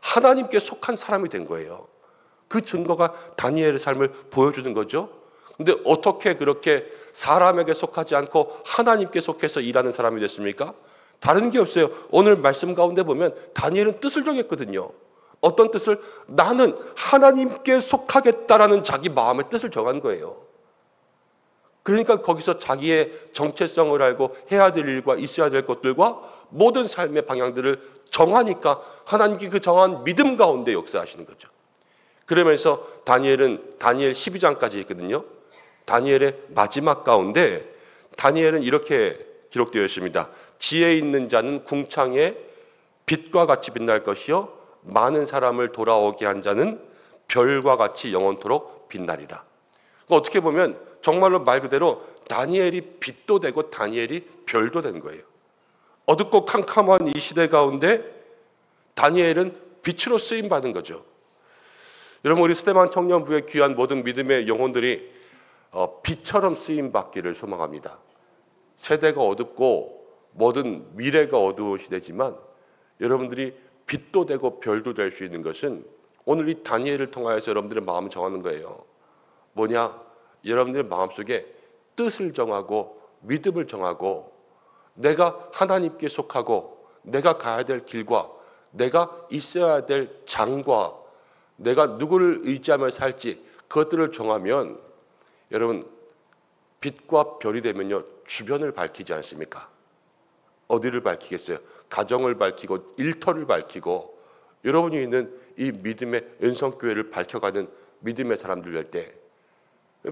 하나님께 속한 사람이 된 거예요. 그 증거가 다니엘의 삶을 보여주는 거죠. 근데 어떻게 그렇게 사람에게 속하지 않고 하나님께 속해서 일하는 사람이 됐습니까? 다른 게 없어요. 오늘 말씀 가운데 보면 다니엘은 뜻을 정했거든요. 어떤 뜻을? 나는 하나님께 속하겠다라는 자기 마음의 뜻을 정한 거예요. 그러니까 거기서 자기의 정체성을 알고 해야 될 일과 있어야 될 것들과 모든 삶의 방향들을 정하니까 하나님께 그 정한 믿음 가운데 역사하시는 거죠. 그러면서 다니엘은 다니엘 12장까지 있거든요. 다니엘의 마지막 가운데 다니엘은 이렇게 기록되어 있습니다. 지혜 있는 자는 궁창에 빛과 같이 빛날 것이요 많은 사람을 돌아오게 한 자는 별과 같이 영원토록 빛나리라. 그러니까 어떻게 보면 정말로 말 그대로 다니엘이 빛도 되고 다니엘이 별도 된 거예요. 어둡고 캄캄한 이 시대 가운데 다니엘은 빛으로 쓰임 받은 거죠. 여러분, 우리 스테반 청년부의 귀한 모든 믿음의 영혼들이 빛처럼 쓰임 받기를 소망합니다. 세대가 어둡고 모든 미래가 어두운 시대지만 여러분들이 빛도 되고 별도 될 수 있는 것은 오늘 이 다니엘을 통하여서 여러분들의 마음을 정하는 거예요. 뭐냐? 여러분들의 마음속에 뜻을 정하고 믿음을 정하고 내가 하나님께 속하고 내가 가야 될 길과 내가 있어야 될 장과 내가 누구를 의지하며 살지 그것들을 정하면 여러분 빛과 별이 되면요 주변을 밝히지 않습니까? 어디를 밝히겠어요? 가정을 밝히고 일터를 밝히고 여러분이 있는 이 믿음의 은성교회를 밝혀가는 믿음의 사람들 될 때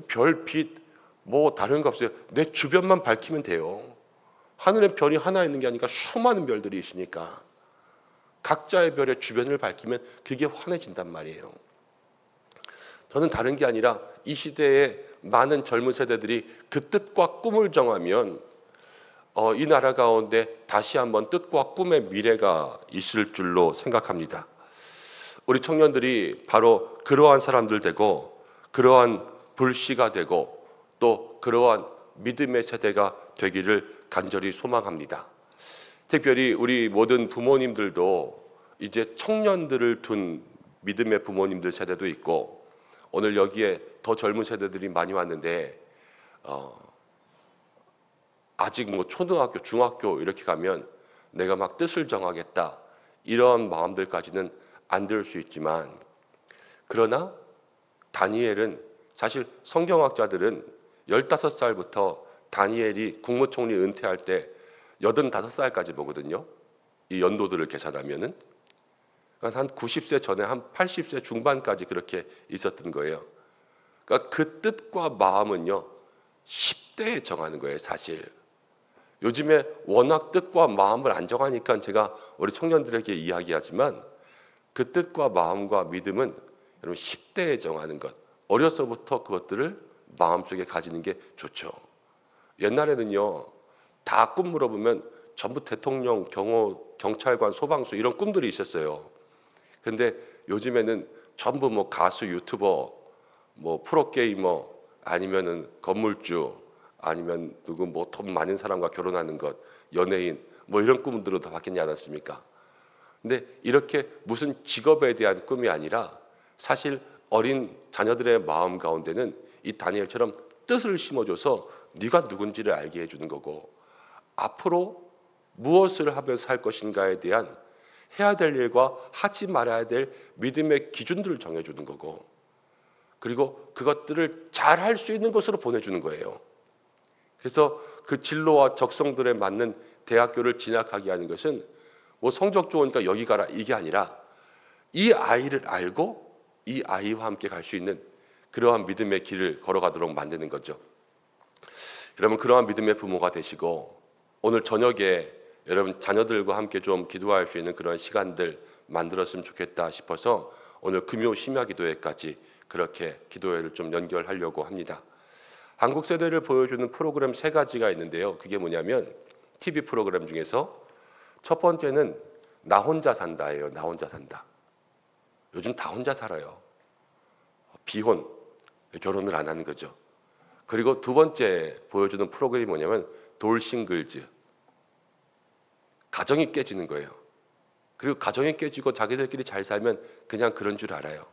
별, 빛, 뭐 다른 거 없어요. 내 주변만 밝히면 돼요. 하늘에 별이 하나 있는 게 아니라 수많은 별들이 있으니까 각자의 별의 주변을 밝히면 그게 환해진단 말이에요. 저는 다른 게 아니라 이 시대에 많은 젊은 세대들이 그 뜻과 꿈을 정하면 이 나라 가운데 다시 한번 뜻과 꿈의 미래가 있을 줄로 생각합니다. 우리 청년들이 바로 그러한 사람들 되고 그러한 불씨가 되고 또 그러한 믿음의 세대가 되기를 간절히 소망합니다. 특별히 우리 모든 부모님들도 이제 청년들을 둔 믿음의 부모님들 세대도 있고 오늘 여기에 더 젊은 세대들이 많이 왔는데 아직 뭐 초등학교, 중학교 이렇게 가면 내가 막 뜻을 정하겠다 이런 마음들까지는 안 들 수 있지만 그러나 다니엘은 사실 성경학자들은 15살부터 다니엘이 국무총리 은퇴할 때 85살까지 보거든요. 이 연도들을 계산하면은 한 90세 전에 한 80세 중반까지 그렇게 있었던 거예요. 그러니까 그 뜻과 마음은요 10대에 정하는 거예요. 사실 요즘에 워낙 뜻과 마음을 안 정하니까 제가 우리 청년들에게 이야기하지만 그 뜻과 마음과 믿음은 여러분 10대에 정하는 것, 어려서부터 그것들을 마음속에 가지는 게 좋죠. 옛날에는요 다 꿈 물어보면 전부 대통령, 경찰관, 소방수 이런 꿈들이 있었어요. 그런데 요즘에는 전부 뭐 가수, 유튜버, 뭐 프로게이머 아니면은 건물주 아니면 누구 뭐 돈 많은 사람과 결혼하는 것, 연예인 뭐 이런 꿈들로 다 바뀌지 않았습니까? 근데 이렇게 무슨 직업에 대한 꿈이 아니라 사실 어린 자녀들의 마음 가운데는 이 다니엘처럼 뜻을 심어줘서 네가 누군지를 알게 해주는 거고 앞으로 무엇을 하며 살 것인가에 대한 해야 될 일과 하지 말아야 될 믿음의 기준들을 정해주는 거고 그리고 그것들을 잘 할 수 있는 곳으로 보내주는 거예요. 그래서 그 진로와 적성들에 맞는 대학교를 진학하게 하는 것은 뭐 성적 좋으니까 여기 가라 이게 아니라 이 아이를 알고 이 아이와 함께 갈 수 있는 그러한 믿음의 길을 걸어가도록 만드는 거죠. 여러분 그러한 믿음의 부모가 되시고 오늘 저녁에 여러분 자녀들과 함께 좀 기도할 수 있는 그런 시간들 만들었으면 좋겠다 싶어서 오늘 금요 심야 기도회까지 그렇게 기도회를 좀 연결하려고 합니다. 한국 세대를 보여주는 프로그램 3가지가 있는데요. 그게 뭐냐면 TV 프로그램 중에서 첫 번째는 나 혼자 산다예요. 나 혼자 산다. 요즘 다 혼자 살아요. 비혼, 결혼을 안 하는 거죠. 그리고 두 번째 보여주는 프로그램이 뭐냐면 돌싱글즈, 가정이 깨지는 거예요. 그리고 가정이 깨지고 자기들끼리 잘 살면 그냥 그런 줄 알아요.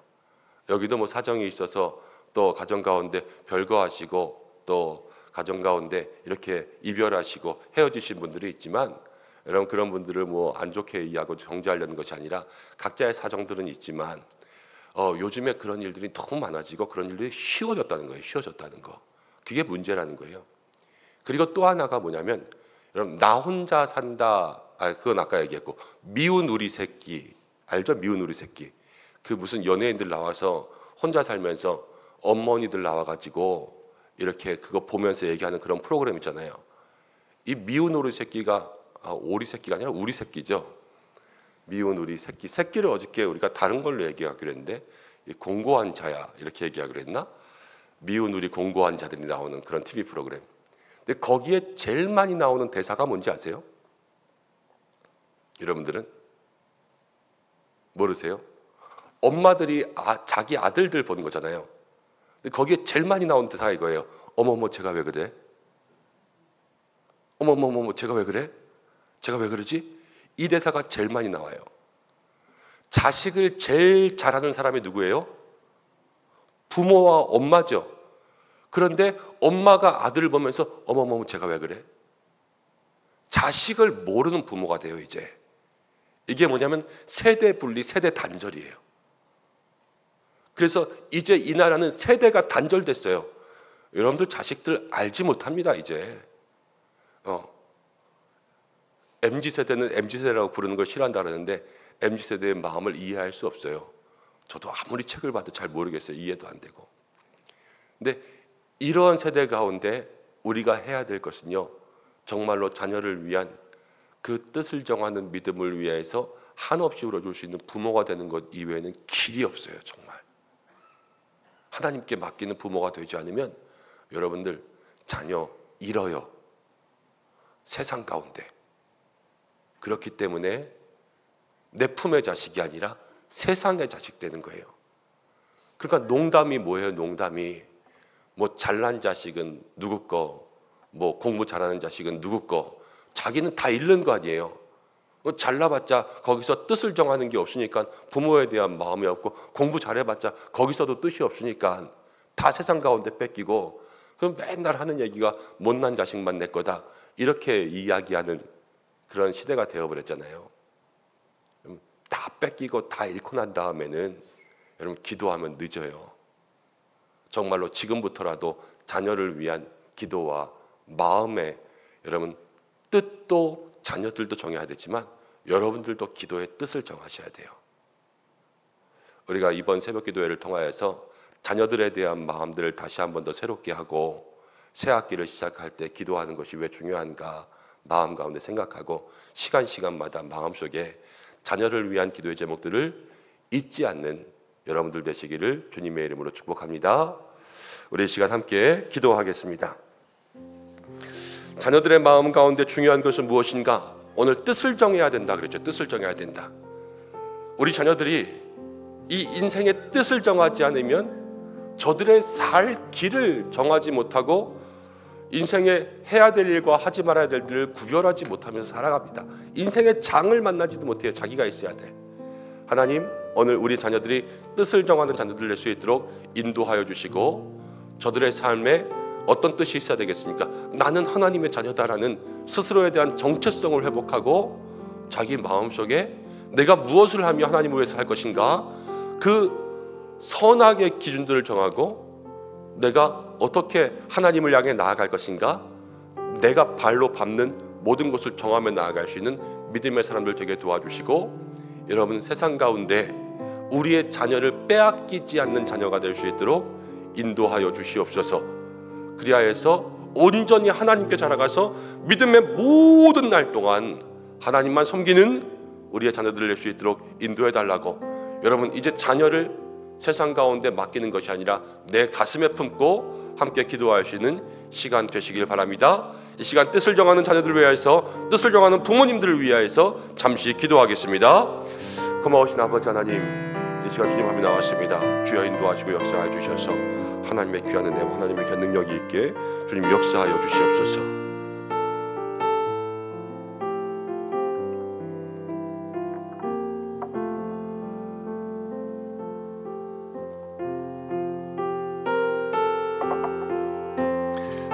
여기도 뭐 사정이 있어서 또 가정 가운데 별거하시고 또 가정 가운데 이렇게 이별하시고 헤어지신 분들이 있지만, 여러분 그런 분들을 뭐 안 좋게 이해하고 정죄하려는 것이 아니라 각자의 사정들은 있지만 요즘에 그런 일들이 너무 많아지고 그런 일들이 쉬워졌다는 거예요. 쉬워졌다는 거. 그게 문제라는 거예요. 그리고 또 하나가 뭐냐면, 여러분 나 혼자 산다, 그건 아까 얘기했고, 미운 우리 새끼 알죠? 미운 우리 새끼. 그 무슨 연예인들 나와서 혼자 살면서 어머니들 나와가지고 이렇게 그거 보면서 얘기하는 그런 프로그램 있잖아요. 이 미운 우리 새끼가 오리 새끼가 아니라 우리 새끼죠. 미운 우리 새끼. 새끼를 어저께 우리가 다른 걸로 얘기하기로 했는데 공고한 자야 이렇게 얘기하기로 했나? 미운 우리 공고한 자들이 나오는 그런 TV 프로그램. 근데 거기에 제일 많이 나오는 대사가 뭔지 아세요? 여러분들은 모르세요? 엄마들이 자기 아들들 보는 거잖아요. 근데 거기에 제일 많이 나오는 대사가 이거예요. 어머머 제가 왜 그래? 어머머머 제가 왜 그래? 제가 왜 그러지? 이 대사가 제일 많이 나와요. 자식을 제일 잘하는 사람이 누구예요? 부모와 엄마죠. 그런데 엄마가 아들을 보면서 어머머머 제가 왜 그래? 자식을 모르는 부모가 돼요. 이제 이게 뭐냐면 세대 분리, 세대 단절이에요. 그래서 이제 이 나라는 세대가 단절됐어요. 여러분들 자식들 알지 못합니다. 이제 MZ세대는 MZ세대라고 부르는 걸 싫어한다 그러는데 MZ세대의 마음을 이해할 수 없어요. 저도 아무리 책을 봐도 잘 모르겠어요. 이해도 안 되고. 근데 이러한 세대 가운데 우리가 해야 될 것은요, 정말로 자녀를 위한 그 뜻을 정하는 믿음을 위해서 한없이 울어줄 수 있는 부모가 되는 것 이외에는 길이 없어요. 정말 하나님께 맡기는 부모가 되지 않으면 여러분들 자녀 잃어요. 세상 가운데. 그렇기 때문에 내 품의 자식이 아니라 세상의 자식 되는 거예요. 그러니까 농담이 뭐예요? 농담이 뭐 잘난 자식은 누구 거, 뭐 공부 잘하는 자식은 누구 거. 자기는 다 잃는 거 아니에요. 잘나봤자 거기서 뜻을 정하는 게 없으니까 부모에 대한 마음이 없고, 공부 잘해봤자 거기서도 뜻이 없으니까 다 세상 가운데 뺏기고, 그럼 맨날 하는 얘기가 못난 자식만 내 거다 이렇게 이야기하는 그런 시대가 되어버렸잖아요. 다 뺏기고 다 잃고 난 다음에는 여러분 기도하면 늦어요. 정말로 지금부터라도 자녀를 위한 기도와 마음의 여러분 뜻도 자녀들도 정해야 되지만 여러분들도 기도의 뜻을 정하셔야 돼요. 우리가 이번 새벽 기도회를 통하여서 자녀들에 대한 마음들을 다시 한 번 더 새롭게 하고, 새 학기를 시작할 때 기도하는 것이 왜 중요한가 마음 가운데 생각하고, 시간마다 마음속에 자녀를 위한 기도의 제목들을 잊지 않는 여러분들 되시기를 주님의 이름으로 축복합니다. 우리 이 시간 함께 기도하겠습니다. 자녀들의 마음 가운데 중요한 것은 무엇인가? 오늘 뜻을 정해야 된다 그랬죠. 뜻을 정해야 된다. 우리 자녀들이 이 인생의 뜻을 정하지 않으면 저들의 살 길을 정하지 못하고 인생에 해야 될 일과 하지 말아야 될 일을 구별하지 못하면서 살아갑니다. 인생의 장을 만나지도 못해요. 자기가 있어야 돼. 하나님, 오늘 우리 자녀들이 뜻을 정하는 자녀들 될 수 있도록 인도하여 주시고, 저들의 삶에 어떤 뜻이 있어야 되겠습니까? 나는 하나님의 자녀다라는 스스로에 대한 정체성을 회복하고, 자기 마음속에 내가 무엇을 하며 하나님을 위해서 할 것인가, 그 선악의 기준들을 정하고 내가 어떻게 하나님을 향해 나아갈 것인가, 내가 발로 밟는 모든 것을 정하며 나아갈 수 있는 믿음의 사람들 되게 도와주시고, 여러분 세상 가운데 우리의 자녀를 빼앗기지 않는 자녀가 될 수 있도록 인도하여 주시옵소서. 그리하여서 온전히 하나님께 자라가서 믿음의 모든 날 동안 하나님만 섬기는 우리의 자녀들을 낼 수 있도록 인도해 달라고. 여러분 이제 자녀를 세상 가운데 맡기는 것이 아니라 내 가슴에 품고 함께 기도할 수 있는 시간 되시길 바랍니다. 이 시간 뜻을 정하는 자녀들을 위하여서, 뜻을 정하는 부모님들을 위하여서 잠시 기도하겠습니다. 고마우신 아버지 하나님, 이 시간 주님 앞에 나왔습니다. 주여 인도하시고 역사하여 주셔서 하나님의 귀한 은혜와 하나님의 귀한 능력이 있게 주님 역사하여 주시옵소서.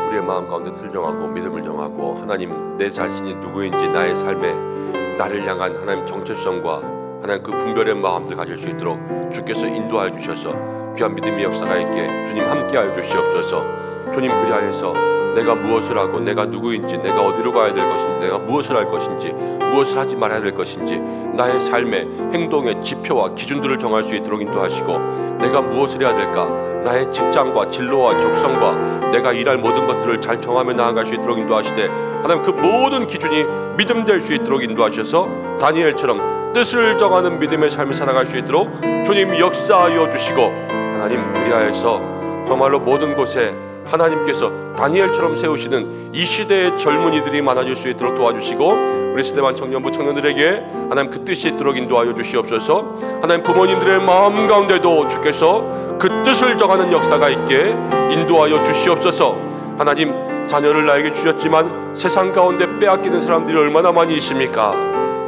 우리의 마음 가운데 뜻을 정하고 믿음을 정하고 하나님 내 자신이 누구인지 나의 삶에 나를 향한 하나님 정체성과 하나님 그 분별의 마음들 가질 수 있도록 주께서 인도하여 주셔서 귀한 믿음의 역사가 있게 주님 함께하여 주시옵소서. 주님 그리하여서 내가 무엇을 하고 내가 누구인지 내가 어디로 가야 될 것인지 내가 무엇을 할 것인지 무엇을 하지 말아야 될 것인지 나의 삶의 행동의 지표와 기준들을 정할 수 있도록 인도하시고 내가 무엇을 해야 될까 나의 직장과 진로와 적성과 내가 일할 모든 것들을 잘 정하며 나아갈 수 있도록 인도하시되 하나님 그 모든 기준이 믿음 될 수 있도록 인도하셔서 다니엘처럼 뜻을 정하는 믿음의 삶을 살아갈 수 있도록 주님 역사하여 주시고 하나님 그리하여서 정말로 모든 곳에 하나님께서 다니엘처럼 세우시는 이 시대의 젊은이들이 많아질 수 있도록 도와주시고 우리 스데반 청년부 청년들에게 하나님 그 뜻이 있도록 인도하여 주시옵소서. 하나님 부모님들의 마음 가운데도 주께서 그 뜻을 정하는 역사가 있게 인도하여 주시옵소서. 하나님 자녀를 나에게 주셨지만 세상 가운데 빼앗기는 사람들이 얼마나 많이 있습니까?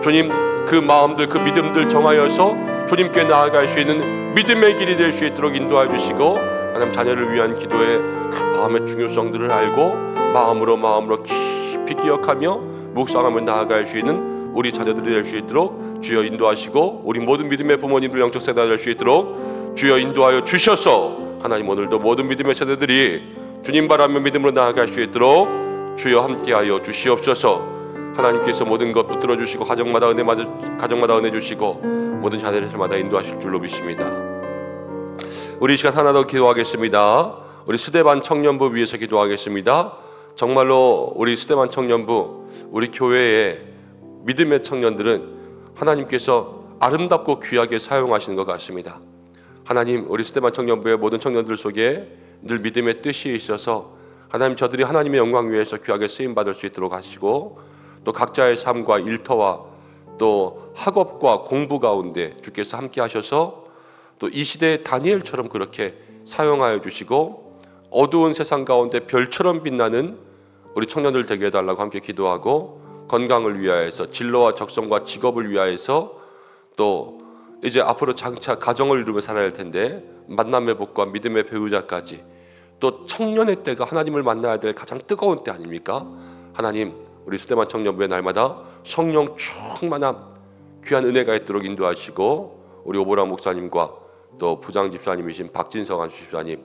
주님 그 마음들 그 믿음들 정하여서 주님께 나아갈 수 있는 믿음의 길이 될 수 있도록 인도하여 주시고 하나님 자녀를 위한 기도의 그 마음의 중요성들을 알고 마음으로 깊이 기억하며 묵상하며 나아갈 수 있는 우리 자녀들이 될 수 있도록 주여 인도하시고 우리 모든 믿음의 부모님들 영적 세대가 될 수 있도록 주여 인도하여 주셔서 하나님 오늘도 모든 믿음의 세대들이 주님 바라며 믿음으로 나아갈 수 있도록 주여 함께하여 주시옵소서. 하나님께서 모든 것 붙들어 주시고 가정마다 은혜 주시고 모든 자녀들마다 인도하실 줄로 믿습니다. 우리 이 시간 하나 더 기도하겠습니다. 우리 스데반 청년부 위해서 기도하겠습니다. 정말로 우리 스데반 청년부 우리 교회의 믿음의 청년들은 하나님께서 아름답고 귀하게 사용하시는 것 같습니다. 하나님 우리 스데반 청년부의 모든 청년들 속에 늘 믿음의 뜻이 있어서 하나님 저들이 하나님의 영광 위해서 귀하게 쓰임받을 수 있도록 하시고 또 각자의 삶과 일터와 또 학업과 공부 가운데 주께서 함께 하셔서 또 이 시대의 다니엘처럼 그렇게 사용하여 주시고 어두운 세상 가운데 별처럼 빛나는 우리 청년들 되게 해달라고 함께 기도하고 건강을 위하여서 진로와 적성과 직업을 위하여서 또 이제 앞으로 장차 가정을 이루며 살아야 할 텐데 만남의 복과 믿음의 배우자까지 또 청년의 때가 하나님을 만나야 될 가장 뜨거운 때 아닙니까? 하나님 우리 스데반 청년부의 날마다 성령 충만한 귀한 은혜가 있도록 인도하시고 우리 오보라 목사님과 또 부장 집사님이신 박진성 한 집사님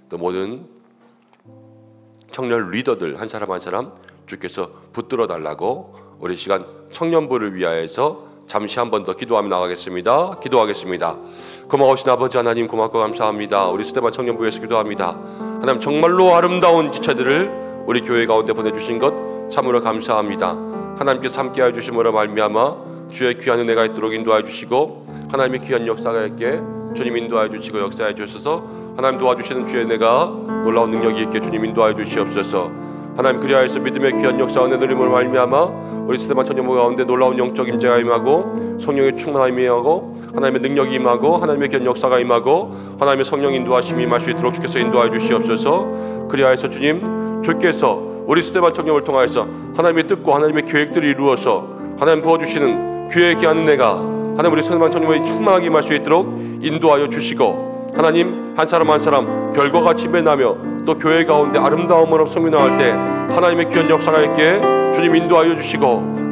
또 모든 청년 리더들 한 사람 한 사람 주께서 붙들어 달라고 우리 시간 청년부를 위하여서 잠시 한 번 더 기도하며 나가겠습니다. 기도하겠습니다. 고마우신 아버지 하나님 고맙고 감사합니다. 우리 스데반 청년부에서 기도합니다. 하나님 정말로 아름다운 지체들을 우리 교회 가운데 보내주신 것 참으로 감사합니다. 하나님께서 함께하여 주심으로 말미암아 주의 귀한 은혜가 있도록 인도하여 주시고 하나님의 귀한 역사가 있게 주님 인도하여 주시고 역사해 주셔서 하나님 도와주시는 주의 은혜가 놀라운 능력이 있게 주님 인도하여 주시옵소서. 하나님 그리하여서 믿음의 귀한 역사 은혜 누림으로 말미암아 우리 스데반 청년부 가운데 놀라운 영적 임재가 임하고 성령의 충만함이 임하고 하나님의 능력이 임하고 하나님의 귀한 역사가 임하고 하나님의 성령 인도하심이 임할 수 있도록 주께서 인도하여 주시옵소서. 그리하여서 주께서 우리 스데반 청년을 통하여서 하나님의 뜻과 하나님의 계획들을 이루어서 하나님 부어주시는 귀의 귀한 은혜가 하나님 우리 스데반 청년에 충만하게 임할 수 있도록 인도하여 주시고 하나님 한 사람 한 사람 별과 같이 배나며 또 교회 가운데 아름다움으로 소민나갈 때 하나님의 귀한 역사가 있게 주님 인도하여 주시고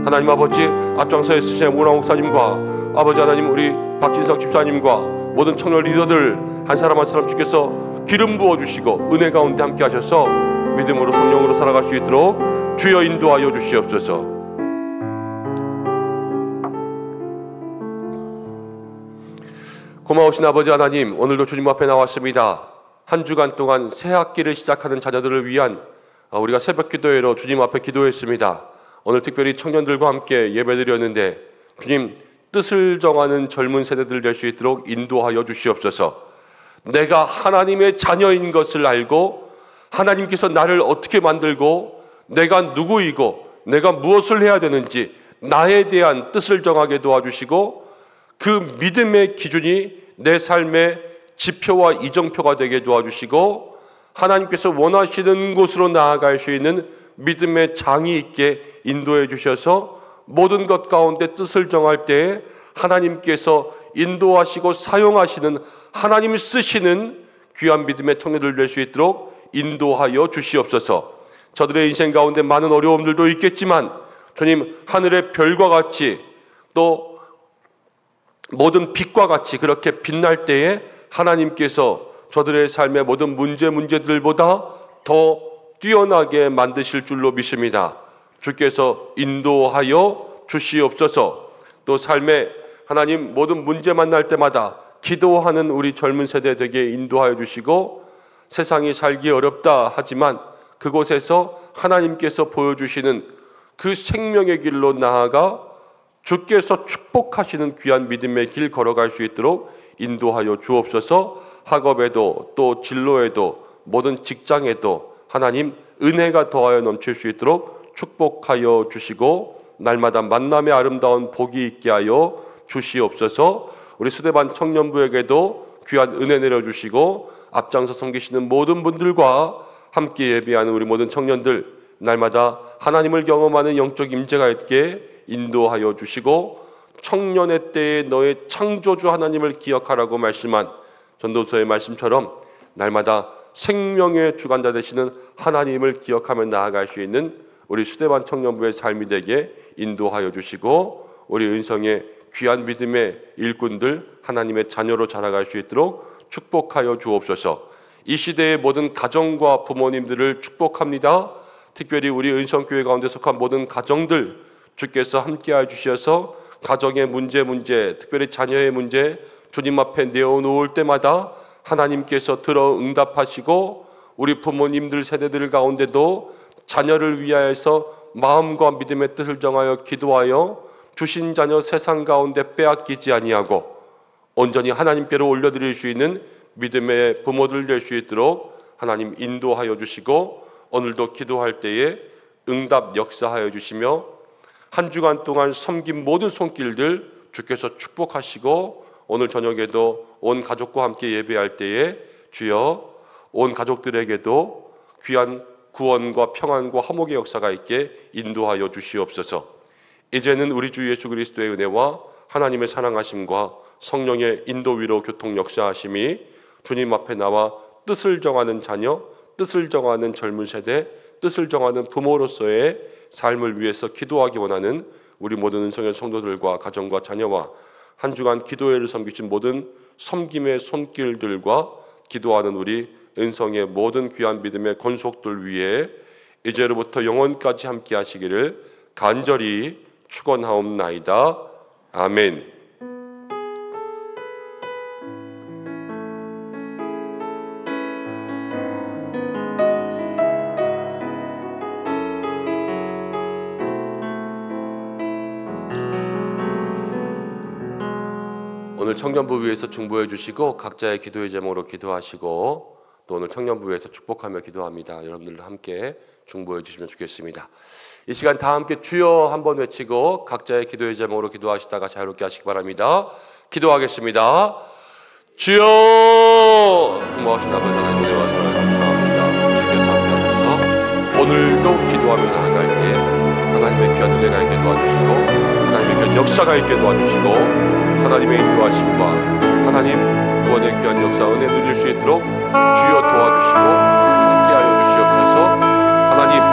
하나님 아버지 앞장서에 쓰신 오라 목사님과 아버지 하나님 우리 박진석 집사님과 모든 청년 리더들 한 사람 주께서 기름 부어주시고 은혜 가운데 함께 하셔서 믿음으로 성령으로 살아갈 수 있도록 주여 인도하여 주시옵소서. 고마우신 아버지 하나님 오늘도 주님 앞에 나왔습니다. 한 주간 동안 새 학기를 시작하는 자녀들을 위한 우리가 새벽 기도회로 주님 앞에 기도했습니다. 오늘 특별히 청년들과 함께 예배드렸는데 주님 뜻을 정하는 젊은 세대들 될 수 있도록 인도하여 주시옵소서. 내가 하나님의 자녀인 것을 알고 하나님께서 나를 어떻게 만들고 내가 누구이고 내가 무엇을 해야 되는지 나에 대한 뜻을 정하게 도와주시고 그 믿음의 기준이 내 삶의 지표와 이정표가 되게 도와주시고 하나님께서 원하시는 곳으로 나아갈 수 있는 믿음의 장이 있게 인도해 주셔서 모든 것 가운데 뜻을 정할 때에 하나님께서 인도하시고 사용하시는, 하나님이 쓰시는 귀한 믿음의 청년들 될 수 있도록 인도하여 주시옵소서. 저들의 인생 가운데 많은 어려움들도 있겠지만 주님, 하늘의 별과 같이 또 모든 빛과 같이 그렇게 빛날 때에 하나님께서 저들의 삶의 모든 문제들보다 더 뛰어나게 만드실 줄로 믿습니다. 주께서 인도하여 주시옵소서. 또 삶의 하나님 모든 문제 만날 때마다 기도하는 우리 젊은 세대 되게 인도하여 주시고, 세상이 살기 어렵다 하지만 그곳에서 하나님께서 보여주시는 그 생명의 길로 나아가 주께서 축복하시는 귀한 믿음의 길 걸어갈 수 있도록 인도하여 주옵소서. 학업에도 또 진로에도 모든 직장에도 하나님 은혜가 더하여 넘칠 수 있도록 축복하여 주시고 날마다 만남의 아름다운 복이 있게 하여 주시옵소서. 우리 수대반 청년부에게도 귀한 은혜 내려주시고 앞장서 섬기시는 모든 분들과 함께 예배하는 우리 모든 청년들 날마다 하나님을 경험하는 영적 임재가 있게 인도하여 주시고, 청년의 때에 너의 창조주 하나님을 기억하라고 말씀한 전도서의 말씀처럼 날마다 생명의 주관자 되시는 하나님을 기억하며 나아갈 수 있는 우리 수대반 청년부의 삶이 되게 인도하여 주시고, 우리 은성의 귀한 믿음의 일꾼들 하나님의 자녀로 자라갈 수 있도록 축복하여 주옵소서. 이 시대의 모든 가정과 부모님들을 축복합니다. 특별히 우리 은성교회 가운데 속한 모든 가정들 주께서 함께하여 주셔서 가정의 문제, 특별히 자녀의 문제 주님 앞에 내어놓을 때마다 하나님께서 들어 응답하시고, 우리 부모님들 세대들 가운데도 자녀를 위하여서 마음과 믿음의 뜻을 정하여 기도하여 주신 자녀 세상 가운데 빼앗기지 아니하고 온전히 하나님께로 올려드릴 수 있는 믿음의 부모들 될 수 있도록 하나님 인도하여 주시고, 오늘도 기도할 때에 응답 역사하여 주시며 한 주간 동안 섬긴 모든 손길들 주께서 축복하시고, 오늘 저녁에도 온 가족과 함께 예배할 때에 주여 온 가족들에게도 귀한 구원과 평안과 화목의 역사가 있게 인도하여 주시옵소서. 이제는 우리 주 예수 그리스도의 은혜와 하나님의 사랑하심과 성령의 인도 위로 교통 역사하심이 주님 앞에 나와 뜻을 정하는 자녀, 뜻을 정하는 젊은 세대, 뜻을 정하는 부모로서의 삶을 위해서 기도하기 원하는 우리 모든 은성의 성도들과 가정과 자녀와 한 주간 기도회를 섬기신 모든 섬김의 손길들과 기도하는 우리 은성의 모든 귀한 믿음의 권속들 위에 이제로부터 영원까지 함께 하시기를 간절히 축원하옵나이다. 아멘. 오늘 청년부 위에서 중보해 주시고 각자의 기도의 제목으로 기도하시고 또 오늘 청년부 위에서 축복하며 기도합니다. 여러분들도 함께 중보해 주시면 좋겠습니다. 이 시간 다 함께 주여 한번 외치고 각자의 기도의 제목으로 기도하시다가 자유롭게 하시기 바랍니다. 기도하겠습니다. 주여! 고마우신 아버지 하나님 은혜와 사랑을 감사합니다. 주께서 함께 하셔서 오늘도 기도하며 나아갈 때 하나님의 귀한 은혜가 있게 도와주시고 하나님의 귀한 역사가 있게 도와주시고 하나님의 인도하심과 하나님 구원의 귀한 역사 은혜 누릴 수 있도록 주여 도와주시고 함께하여 주시옵소서. 하나님